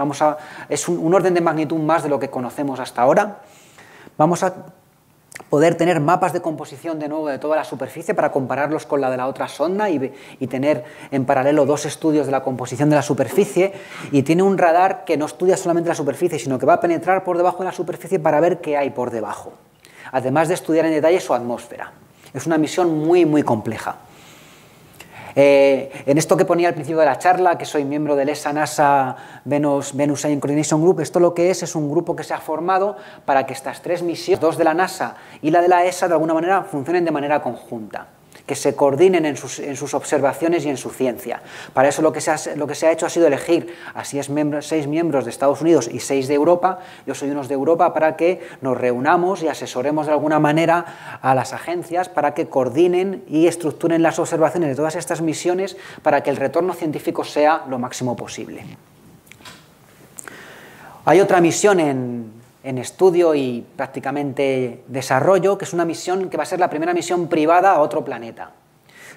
es un orden de magnitud más de lo que conocemos hasta ahora. Vamos a poder tener mapas de composición de nuevo de toda la superficie para compararlos con la de la otra sonda y tener en paralelo 2 estudios de la composición de la superficie, y tiene un radar que no estudia solamente la superficie, sino que va a penetrar por debajo de la superficie para ver qué hay por debajo, además de estudiar en detalle su atmósfera. Es una misión muy, muy compleja. En esto que ponía al principio de la charla, que soy miembro del ESA-NASA Venus Science Coordination Group, esto lo que es un grupo que se ha formado para que estas 3 misiones, 2 de la NASA y la de la ESA, de alguna manera funcionen de manera conjunta, que se coordinen en sus observaciones y en su ciencia. Para eso lo que se ha hecho ha sido elegir a 6 miembros de Estados Unidos y 6 de Europa. Yo soy uno de Europa, para que nos reunamos y asesoremos de alguna manera a las agencias para que coordinen y estructuren las observaciones de todas estas misiones para que el retorno científico sea lo máximo posible. Hay otra misión en estudio y prácticamente desarrollo, que es una misión que va a ser la primera misión privada a otro planeta.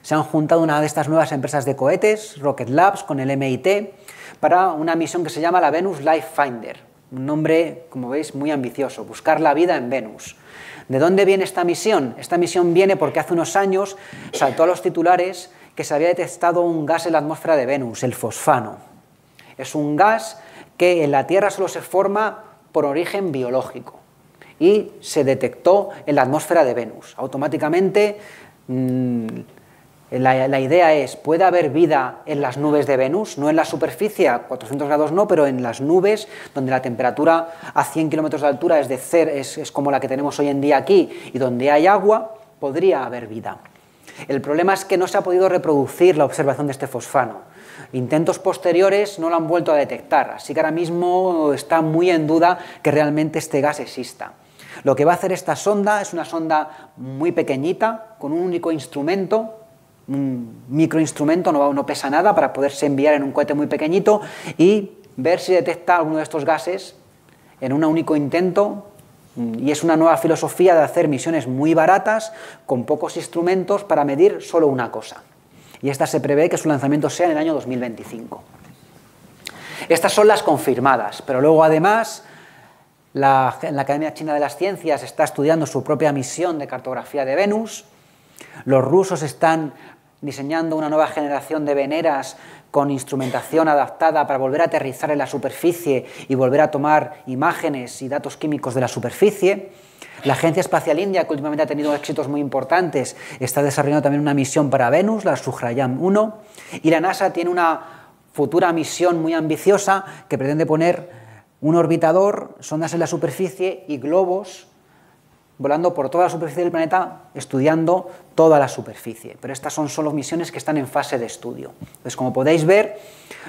Se han juntado una de estas nuevas empresas de cohetes, Rocket Labs, con el MIT, para una misión que se llama la Venus Life Finder. Un nombre, como veis, muy ambicioso: buscar la vida en Venus. ¿De dónde viene esta misión? Esta misión viene porque hace unos años saltó a los titulares que se había detectado un gas en la atmósfera de Venus, el fosfano. Es un gas que en la Tierra solo se forma por origen biológico y se detectó en la atmósfera de Venus. Automáticamente la idea es: ¿puede haber vida en las nubes de Venus? No en la superficie, a 400 grados no, pero en las nubes, donde la temperatura a 100 kilómetros de altura es como la que tenemos hoy en día aquí, y donde hay agua, podría haber vida. El problema es que no se ha podido reproducir la observación de este fosfano. Intentos posteriores no lo han vuelto a detectar, así que ahora mismo está muy en duda que realmente este gas exista. Lo que va a hacer esta sonda es una sonda muy pequeñita, con un único instrumento, un microinstrumento, no pesa nada, para poderse enviar en un cohete muy pequeñito y ver si detecta alguno de estos gases en un único intento. Y es una nueva filosofía de hacer misiones muy baratas, con pocos instrumentos, para medir solo una cosa. Y esta se prevé que su lanzamiento sea en el año 2025. Estas son las confirmadas, pero luego además la Academia China de las Ciencias está estudiando su propia misión de cartografía de Venus. Los rusos están diseñando una nueva generación de veneras con instrumentación adaptada para volver a aterrizar en la superficie y volver a tomar imágenes y datos químicos de la superficie. La Agencia Espacial India, que últimamente ha tenido éxitos muy importantes, está desarrollando también una misión para Venus, la Suhrayam-1, y la NASA tiene una futura misión muy ambiciosa que pretende poner un orbitador, sondas en la superficie y globos volando por toda la superficie del planeta, estudiando toda la superficie. Pero estas son solo misiones que están en fase de estudio. Entonces, como podéis ver,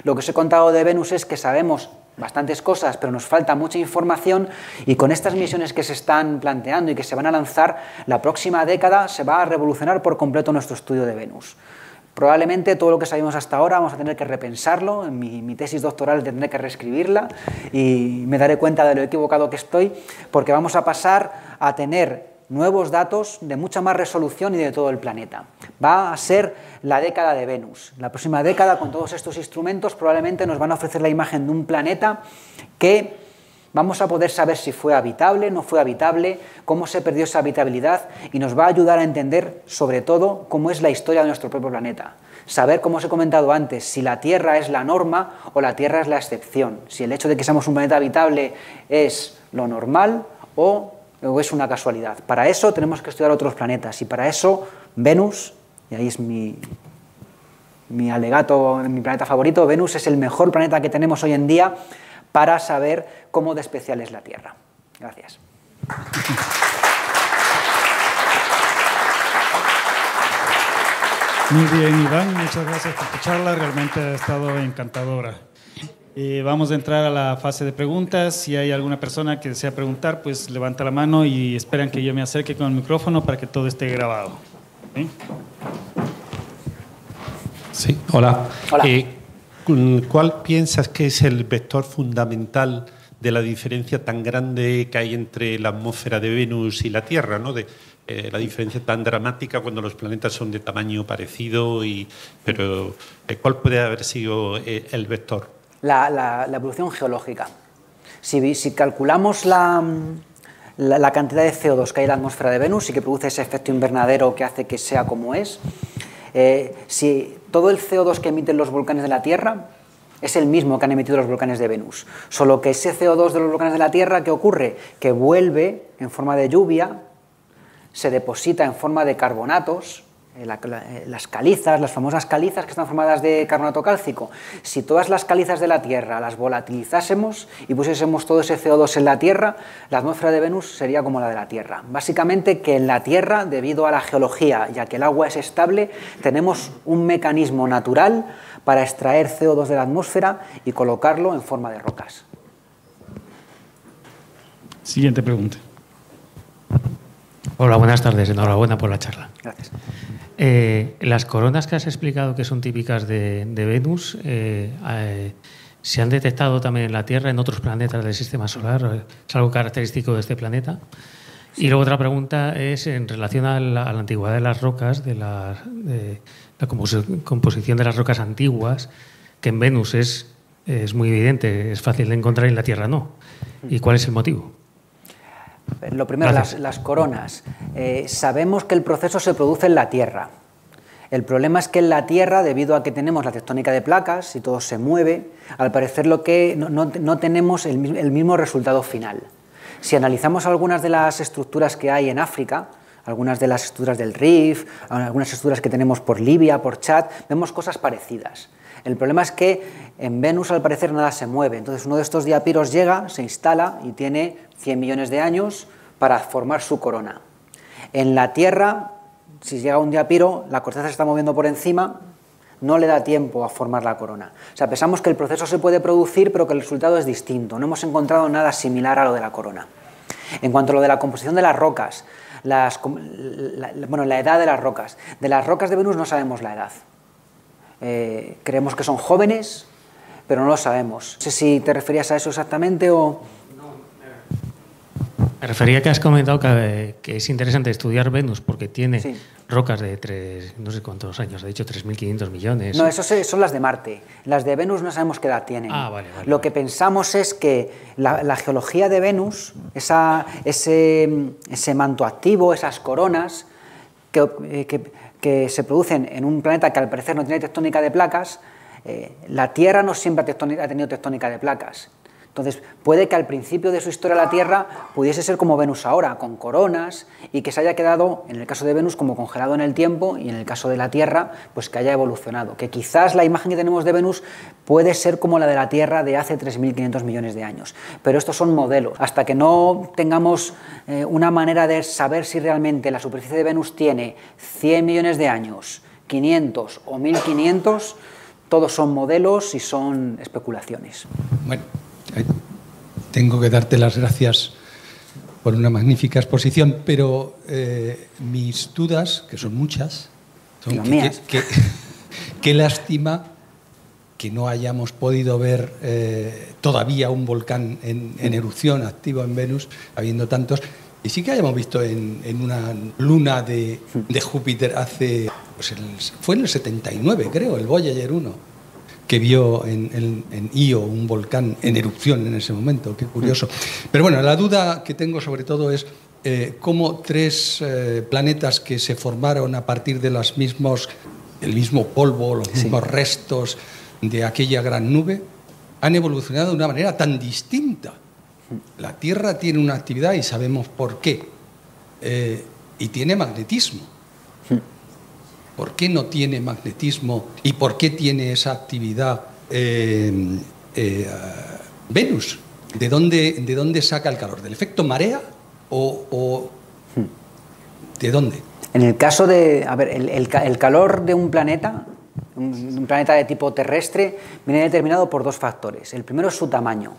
lo que os he contado de Venus es que sabemos bastantes cosas, pero nos falta mucha información, y con estas misiones que se están planteando y que se van a lanzar, la próxima década se va a revolucionar por completo nuestro estudio de Venus. Probablemente todo lo que sabemos hasta ahora vamos a tener que repensarlo, en mi tesis doctoral tendré que reescribirla y me daré cuenta de lo equivocado que estoy, porque vamos a pasar a tener nuevos datos de mucha más resolución y de todo el planeta. Va a ser la década de Venus. La próxima década, con todos estos instrumentos, probablemente nos van a ofrecer la imagen de un planeta que vamos a poder saber si fue habitable, no fue habitable, cómo se perdió esa habitabilidad, y nos va a ayudar a entender, sobre todo, cómo es la historia de nuestro propio planeta. Saber, como os he comentado antes, si la Tierra es la norma o la Tierra es la excepción. Si el hecho de que seamos un planeta habitable es lo normal o es una casualidad. Para eso tenemos que estudiar otros planetas, y para eso Venus, y ahí es mi alegato, mi planeta favorito, Venus es el mejor planeta que tenemos hoy en día para saber cómo de especial es la Tierra. Gracias. Muy bien, Iván, muchas gracias por tu charla, realmente ha estado encantadora. Vamos a entrar a la fase de preguntas. Si hay alguna persona que desea preguntar, pues levanta la mano y esperan que yo me acerque con el micrófono para que todo esté grabado. ¿Sí? Sí, hola. Hola. ¿Cuál piensas que es el vector fundamental de la diferencia tan grande que hay entre la atmósfera de Venus y la Tierra, ¿no? La diferencia tan dramática cuando los planetas son de tamaño parecido, pero ¿cuál puede haber sido el vector? La evolución geológica. Si calculamos la cantidad de CO2 que hay en la atmósfera de Venus y que produce ese efecto invernadero que hace que sea como es, si todo el CO2 que emiten los volcanes de la Tierra es el mismo que han emitido los volcanes de Venus, solo que ese CO2 de los volcanes de la Tierra, ¿qué ocurre? Que vuelve en forma de lluvia, se deposita en forma de carbonatos, las calizas, las famosas calizas que están formadas de carbonato cálcico. Si todas las calizas de la Tierra las volatilizásemos y pusiésemos todo ese CO2 en la Tierra, la atmósfera de Venus sería como la de la Tierra. Básicamente que en la Tierra, debido a la geología, ya que el agua es estable, tenemos un mecanismo natural para extraer CO2 de la atmósfera y colocarlo en forma de rocas. Siguiente pregunta. Hola, buenas tardes. Enhorabuena por la charla. Gracias. Las coronas que has explicado que son típicas de Venus, ¿se han detectado también en la Tierra, en otros planetas del Sistema Solar? ¿Es algo característico de este planeta? Sí. Y luego otra pregunta es en relación a la antigüedad de las rocas, de la composición de las rocas antiguas, que en Venus es muy evidente, es fácil de encontrar y en la Tierra no. ¿Y cuál es el motivo? Lo primero, las coronas. Sabemos que el proceso se produce en la Tierra. El problema es que en la Tierra, debido a que tenemos la tectónica de placas y todo se mueve, al parecer no tenemos el mismo resultado final. Si analizamos algunas de las estructuras que hay en África, algunas de las estructuras del Rif, algunas estructuras que tenemos por Libia, por Chad, vemos cosas parecidas. El problema es que en Venus al parecer nada se mueve, entonces uno de estos diapiros llega, se instala y tiene 100 millones de años para formar su corona. En la Tierra, si llega un diapiro, la corteza se está moviendo por encima, no le da tiempo a formar la corona. O sea, pensamos que el proceso se puede producir, pero que el resultado es distinto. No hemos encontrado nada similar a lo de la corona. En cuanto a lo de la composición de las rocas, la edad de las rocas. De las rocas de Venus no sabemos la edad. Creemos que son jóvenes, pero no lo sabemos. No sé si te referías a eso exactamente o... Me refería a que has comentado que es interesante estudiar Venus porque tiene rocas de no sé cuántos años, de hecho 3.500 millones. No, esas son las de Marte. Las de Venus no sabemos qué edad tienen. Vale. Lo que pensamos es que la geología de Venus, ese manto activo, esas coronas que se producen en un planeta que al parecer no tiene tectónica de placas, la Tierra no siempre ha tenido tectónica de placas. Entonces, puede que al principio de su historia la Tierra pudiese ser como Venus ahora, con coronas, y que se haya quedado, en el caso de Venus, como congelado en el tiempo, y en el caso de la Tierra, pues que haya evolucionado. Que quizás la imagen que tenemos de Venus puede ser como la de la Tierra de hace 3.500 millones de años. Pero estos son modelos. Hasta que no tengamos una manera de saber si realmente la superficie de Venus tiene 100 millones de años, 500 o 1.500, todos son modelos y son especulaciones. Bueno. Tengo que darte las gracias por una magnífica exposición, pero mis dudas, que son muchas, son qué lástima que no hayamos podido ver todavía un volcán en erupción activo en Venus, habiendo tantos. Y sí que hayamos visto en una luna de Júpiter fue en el 79, creo, el Voyager 1, que vio en Io un volcán en erupción en ese momento. Qué curioso. Pero bueno, la duda que tengo sobre todo es cómo tres planetas que se formaron a partir de el mismo polvo, los mismos restos de aquella gran nube, han evolucionado de una manera tan distinta. La Tierra tiene una actividad y sabemos por qué, y tiene magnetismo. ¿Por qué no tiene magnetismo y por qué tiene esa actividad Venus? ¿De dónde saca el calor? ¿Del efecto marea o de dónde? En el caso de... A ver, el calor de un planeta de tipo terrestre, viene determinado por dos factores. El primero es su tamaño,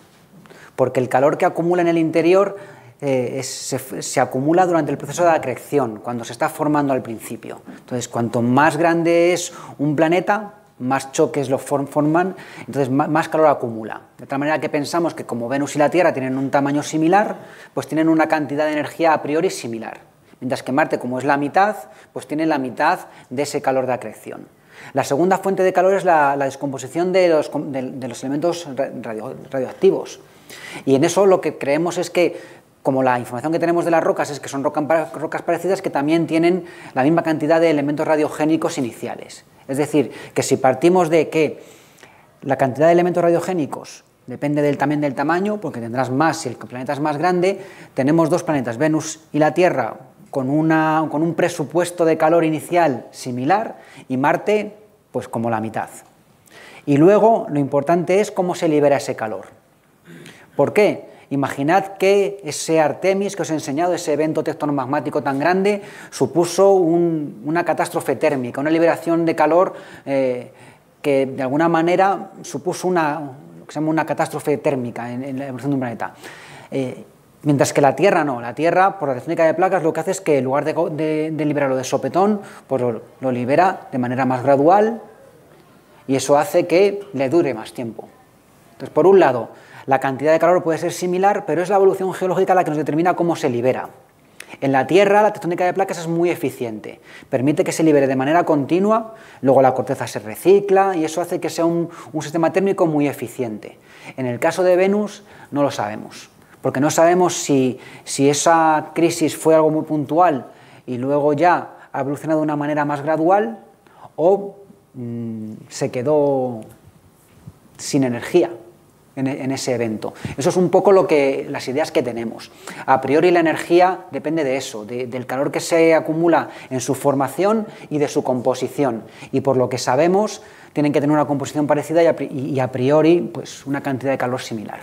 porque el calor que acumula en el interior se acumula durante el proceso de acreción, cuando se está formando al principio. Entonces, cuanto más grande es un planeta, más choques lo forman, entonces más calor acumula. De tal manera que pensamos que como Venus y la Tierra tienen un tamaño similar, pues tienen una cantidad de energía a priori similar. Mientras que Marte, como es la mitad, pues tiene la mitad de ese calor de acreción. La segunda fuente de calor es la descomposición de los elementos radioactivos. Y en eso lo que creemos es que, como la información que tenemos de las rocas es que son rocas parecidas, que también tienen la misma cantidad de elementos radiogénicos iniciales. Es decir, que si partimos de que la cantidad de elementos radiogénicos depende también del tamaño, porque tendrás más si el planeta es más grande, tenemos dos planetas, Venus y la Tierra, con un presupuesto de calor inicial similar, y Marte pues como la mitad. Y luego lo importante es cómo se libera ese calor. ¿Por qué? Imaginad que ese Artemis que os he enseñado, ese evento tectonomagmático tan grande, supuso una catástrofe térmica, una liberación de calor que de alguna manera supuso lo que se llama una catástrofe térmica en la evolución de un planeta. Mientras que la Tierra no. La Tierra, por la tectónica de placas, lo que hace es que en lugar de liberarlo de sopetón, pues lo libera de manera más gradual, y eso hace que le dure más tiempo. Entonces, por un lado, la cantidad de calor puede ser similar, pero es la evolución geológica la que nos determina cómo se libera. En la Tierra, la tectónica de placas es muy eficiente, permite que se libere de manera continua, luego la corteza se recicla y eso hace que sea un sistema térmico muy eficiente. En el caso de Venus, no lo sabemos, porque no sabemos si esa crisis fue algo muy puntual y luego ya ha evolucionado de una manera más gradual o se quedó sin energía en ese evento. Eso es un poco las ideas que tenemos. A priori la energía depende de eso, del calor que se acumula en su formación y de su composición. Y por lo que sabemos, tienen que tener una composición parecida y a priori pues, una cantidad de calor similar.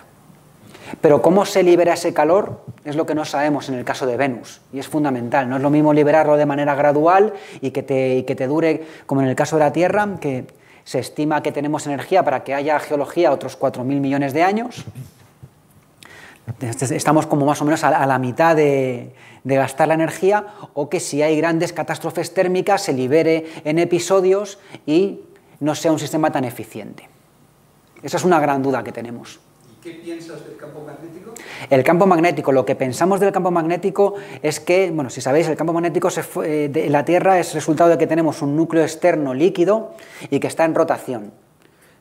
Pero cómo se libera ese calor es lo que no sabemos en el caso de Venus, y es fundamental. No es lo mismo liberarlo de manera gradual y que te dure, como en el caso de la Tierra, que se estima que tenemos energía para que haya geología otros 4.000 millones de años. Estamos como más o menos a la mitad de gastar la energía, o que si hay grandes catástrofes térmicas se libere en episodios y no sea un sistema tan eficiente. Esa es una gran duda que tenemos. ¿Qué piensas del campo magnético? El campo magnético, lo que pensamos del campo magnético es que, bueno, si sabéis, el campo magnético de la Tierra es resultado de que tenemos un núcleo externo líquido y que está en rotación.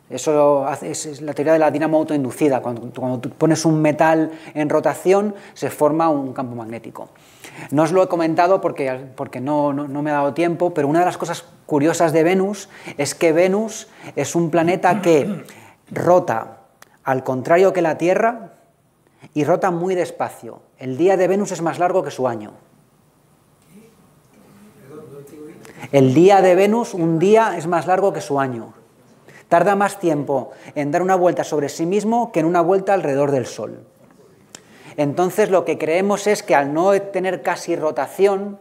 Eso es la teoría de la dinamo autoinducida. Cuando tú pones un metal en rotación, se forma un campo magnético. No os lo he comentado porque no me ha dado tiempo, pero una de las cosas curiosas de Venus es que Venus es un planeta que rota al contrario que la Tierra, y rota muy despacio. El día de Venus es más largo que su año. El día de Venus, un día es más largo que su año. Tarda más tiempo en dar una vuelta sobre sí mismo que en una vuelta alrededor del Sol. Entonces, lo que creemos es que al no tener casi rotación,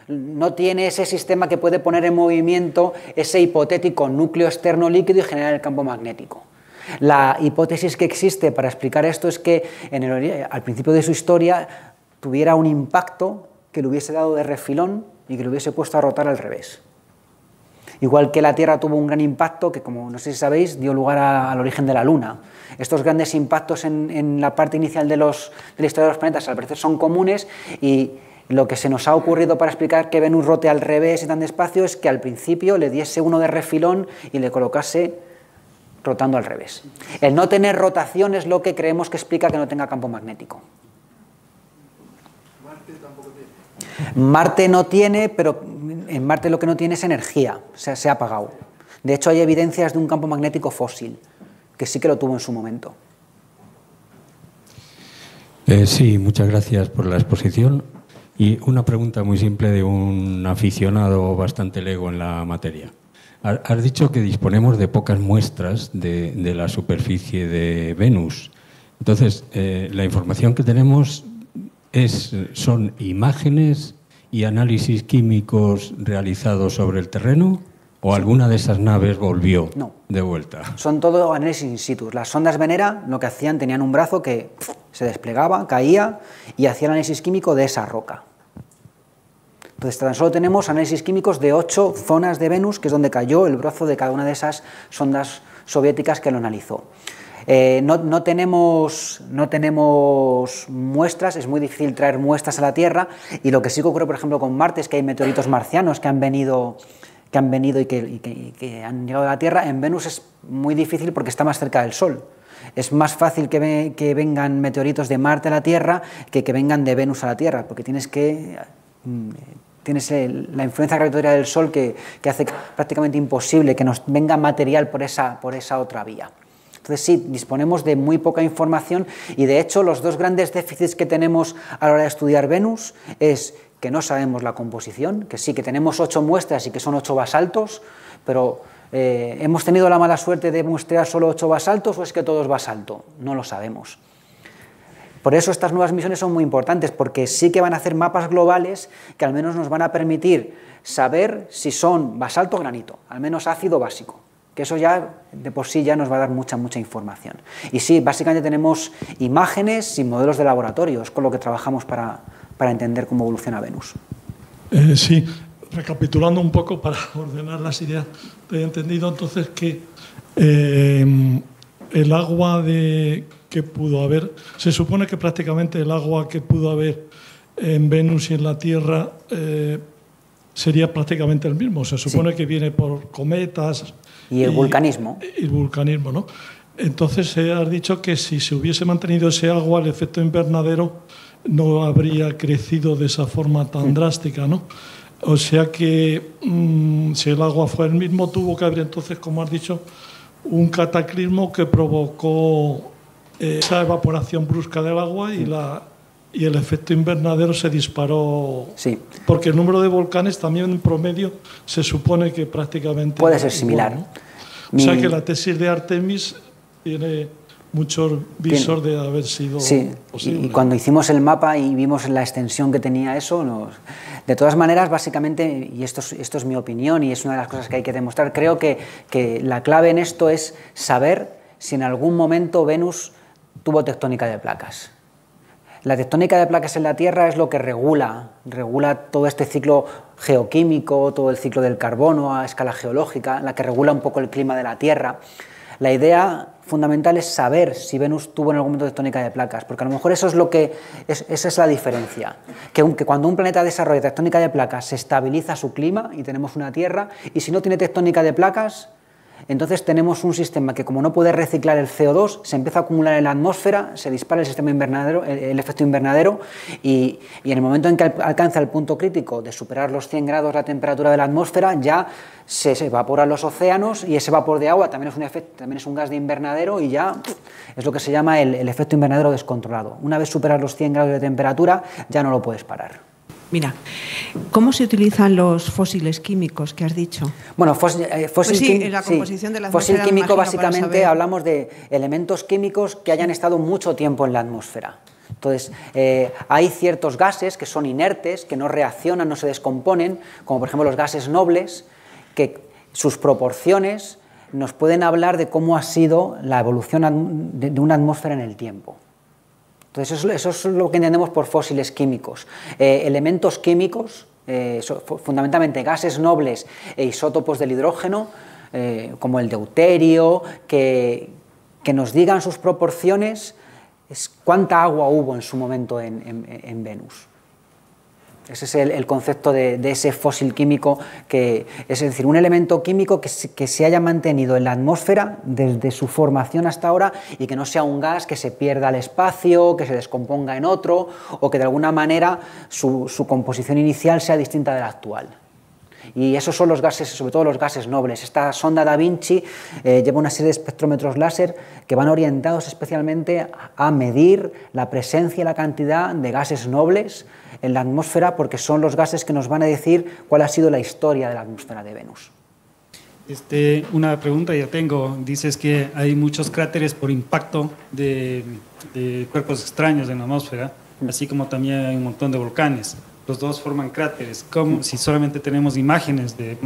no tiene ese sistema que puede poner en movimiento ese hipotético núcleo externo líquido y generar el campo magnético. La hipótesis que existe para explicar esto es que al principio de su historia tuviera un impacto que le hubiese dado de refilón y que le hubiese puesto a rotar al revés. Igual que la Tierra tuvo un gran impacto que, como no sé si sabéis, dio lugar al origen de la Luna. Estos grandes impactos en la parte inicial de la historia de los planetas al parecer son comunes, y lo que se nos ha ocurrido para explicar que Venus rote al revés y tan despacio es que al principio le diese uno de refilón y le colocase rotando al revés. El no tener rotación es lo que creemos que explica que no tenga campo magnético. Marte tampoco tiene. Marte no tiene, pero en Marte lo que no tiene es energía, o sea, se ha apagado. De hecho, hay evidencias de un campo magnético fósil, que sí que lo tuvo en su momento. Sí, muchas gracias por la exposición. Y una pregunta muy simple de un aficionado bastante lego en la materia. Has dicho que disponemos de pocas muestras de la superficie de Venus. Entonces, la información que tenemos son imágenes y análisis químicos realizados sobre el terreno, ¿o alguna de esas naves volvió de vuelta? Son todo análisis in situ. Las sondas Venera lo que hacían, tenían un brazo que se desplegaba, caía y hacía el análisis químico de esa roca. Entonces tan solo tenemos análisis químicos de 8 zonas de Venus, que es donde cayó el brazo de cada una de esas sondas soviéticas que lo analizó. No tenemos muestras, es muy difícil traer muestras a la Tierra, y lo que sí que ocurre, por ejemplo, con Marte es que hay meteoritos marcianos que han venido y que han llegado a la Tierra. En Venus es muy difícil porque está más cerca del Sol. Es más fácil que vengan meteoritos de Marte a la Tierra que vengan de Venus a la Tierra, porque tienes la influencia gravitatoria del Sol que hace prácticamente imposible que nos venga material por esa otra vía. Entonces sí, disponemos de muy poca información, y de hecho los dos grandes déficits que tenemos a la hora de estudiar Venus es que no sabemos la composición, que sí, que tenemos 8 muestras y que son 8 basaltos, pero ¿hemos tenido la mala suerte de muestrear solo 8 basaltos o es que todo es basalto? No lo sabemos. Por eso estas nuevas misiones son muy importantes, porque sí que van a hacer mapas globales que al menos nos van a permitir saber si son basalto o granito, al menos ácido básico, que eso ya de por sí ya nos va a dar mucha información. Y sí, básicamente tenemos imágenes y modelos de laboratorios con lo que trabajamos para entender cómo evoluciona Venus. Sí, recapitulando un poco para ordenar las ideas, he entendido entonces que el agua que pudo haber, se supone que prácticamente el agua que pudo haber en Venus y en la Tierra sería prácticamente el mismo. Se supone que viene por cometas. Y el vulcanismo. Y el vulcanismo, ¿no? Entonces has dicho que si se hubiese mantenido ese agua, el efecto invernadero no habría crecido de esa forma tan drástica, ¿no? O sea que si el agua fue el mismo, tuvo que haber entonces, como has dicho, un cataclismo que provocó esa evaporación brusca del agua y el efecto invernadero se disparó. Sí. Porque el número de volcanes también en promedio se supone que prácticamente puede ser similar, igual, ¿no? O sea que la tesis de Artemis tiene mucho visor de haber sido posible. Y cuando hicimos el mapa y vimos la extensión que tenía eso, de todas maneras, básicamente, y esto es mi opinión y es una de las cosas que hay que demostrar, creo que la clave en esto es saber si en algún momento Venus tuvo tectónica de placas. La tectónica de placas en la Tierra es lo que regula todo este ciclo geoquímico, todo el ciclo del carbono a escala geológica, la que regula un poco el clima de la Tierra. La idea fundamental es saber si Venus tuvo en algún momento tectónica de placas, porque a lo mejor esa es la diferencia, que cuando un planeta desarrolla tectónica de placas se estabiliza su clima y tenemos una Tierra, y si no tiene tectónica de placas, entonces tenemos un sistema que, como no puede reciclar el CO2, se empieza a acumular en la atmósfera, se dispara el sistema invernadero, el efecto invernadero, y en el momento en que alcanza el punto crítico de superar los 100 grados la temperatura de la atmósfera, ya se evaporan los océanos, y ese vapor de agua también es un gas de invernadero, y ya es lo que se llama el efecto invernadero descontrolado. Una vez superas los 100 grados de temperatura, ya no lo puedes parar. Mira, ¿cómo se utilizan los fósiles químicos que has dicho? Bueno, en la composición de la atmósfera, fósil químico básicamente hablamos de elementos químicos que hayan estado mucho tiempo en la atmósfera. Entonces, hay ciertos gases que son inertes, que no reaccionan, no se descomponen, como por ejemplo los gases nobles, que sus proporciones nos pueden hablar de cómo ha sido la evolución de una atmósfera en el tiempo. Entonces, eso es lo que entendemos por fósiles químicos. Elementos químicos, fundamentalmente gases nobles e isótopos del hidrógeno, como el deuterio, que nos digan sus proporciones, cuánta agua hubo en su momento en Venus. Ese es el concepto de ese fósil químico, es decir, un elemento químico que se haya mantenido en la atmósfera desde su formación hasta ahora y que no sea un gas que se pierda al espacio, que se descomponga en otro o que de alguna manera su composición inicial sea distinta de la actual. Y esos son los gases, sobre todo los gases nobles. Esta sonda Da Vinci lleva una serie de espectrómetros láser que van orientados especialmente a medir la presencia y la cantidad de gases nobles en la atmósfera, porque son los gases que nos van a decir cuál ha sido la historia de la atmósfera de Venus. Una pregunta ya tengo. Dices que hay muchos cráteres por impacto de cuerpos extraños en la atmósfera, así como también hay un montón de volcanes. Los dos forman cráteres. Si solamente tenemos imágenes de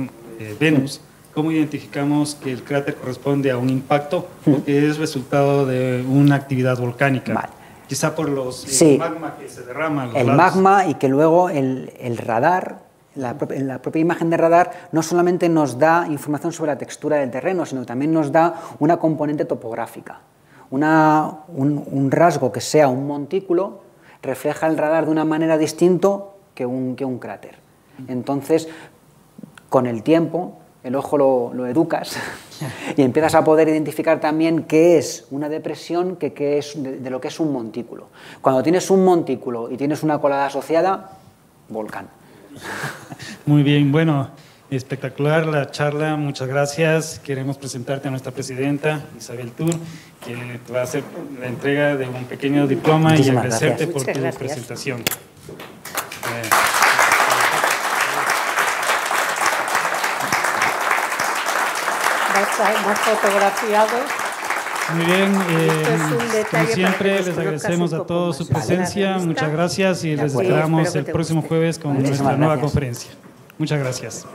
Venus, ¿cómo identificamos que el cráter corresponde a un impacto o que es resultado de una actividad volcánica? Vale. Quizá por sí, el magma que se derrama. El magma, y que luego el radar, la propia imagen de radar, no solamente nos da información sobre la textura del terreno, sino que también nos da una componente topográfica. Un rasgo que sea un montículo refleja el radar de una manera distinta que un cráter. Entonces, con el tiempo, el ojo lo educas y empiezas a poder identificar también qué es una depresión qué es de lo que es un montículo. Cuando tienes un montículo y tienes una colada asociada, volcán. Muy bien, bueno, espectacular la charla, muchas gracias. Queremos presentarte a nuestra presidenta, Isabel Tur, que te va a hacer la entrega de un pequeño diploma y agradecerte por tu presentación. Más fotografiados. Muy bien, como siempre les agradecemos a todos su presencia, muchas gracias y les esperamos el próximo jueves con nuestra nueva conferencia. Muchas gracias.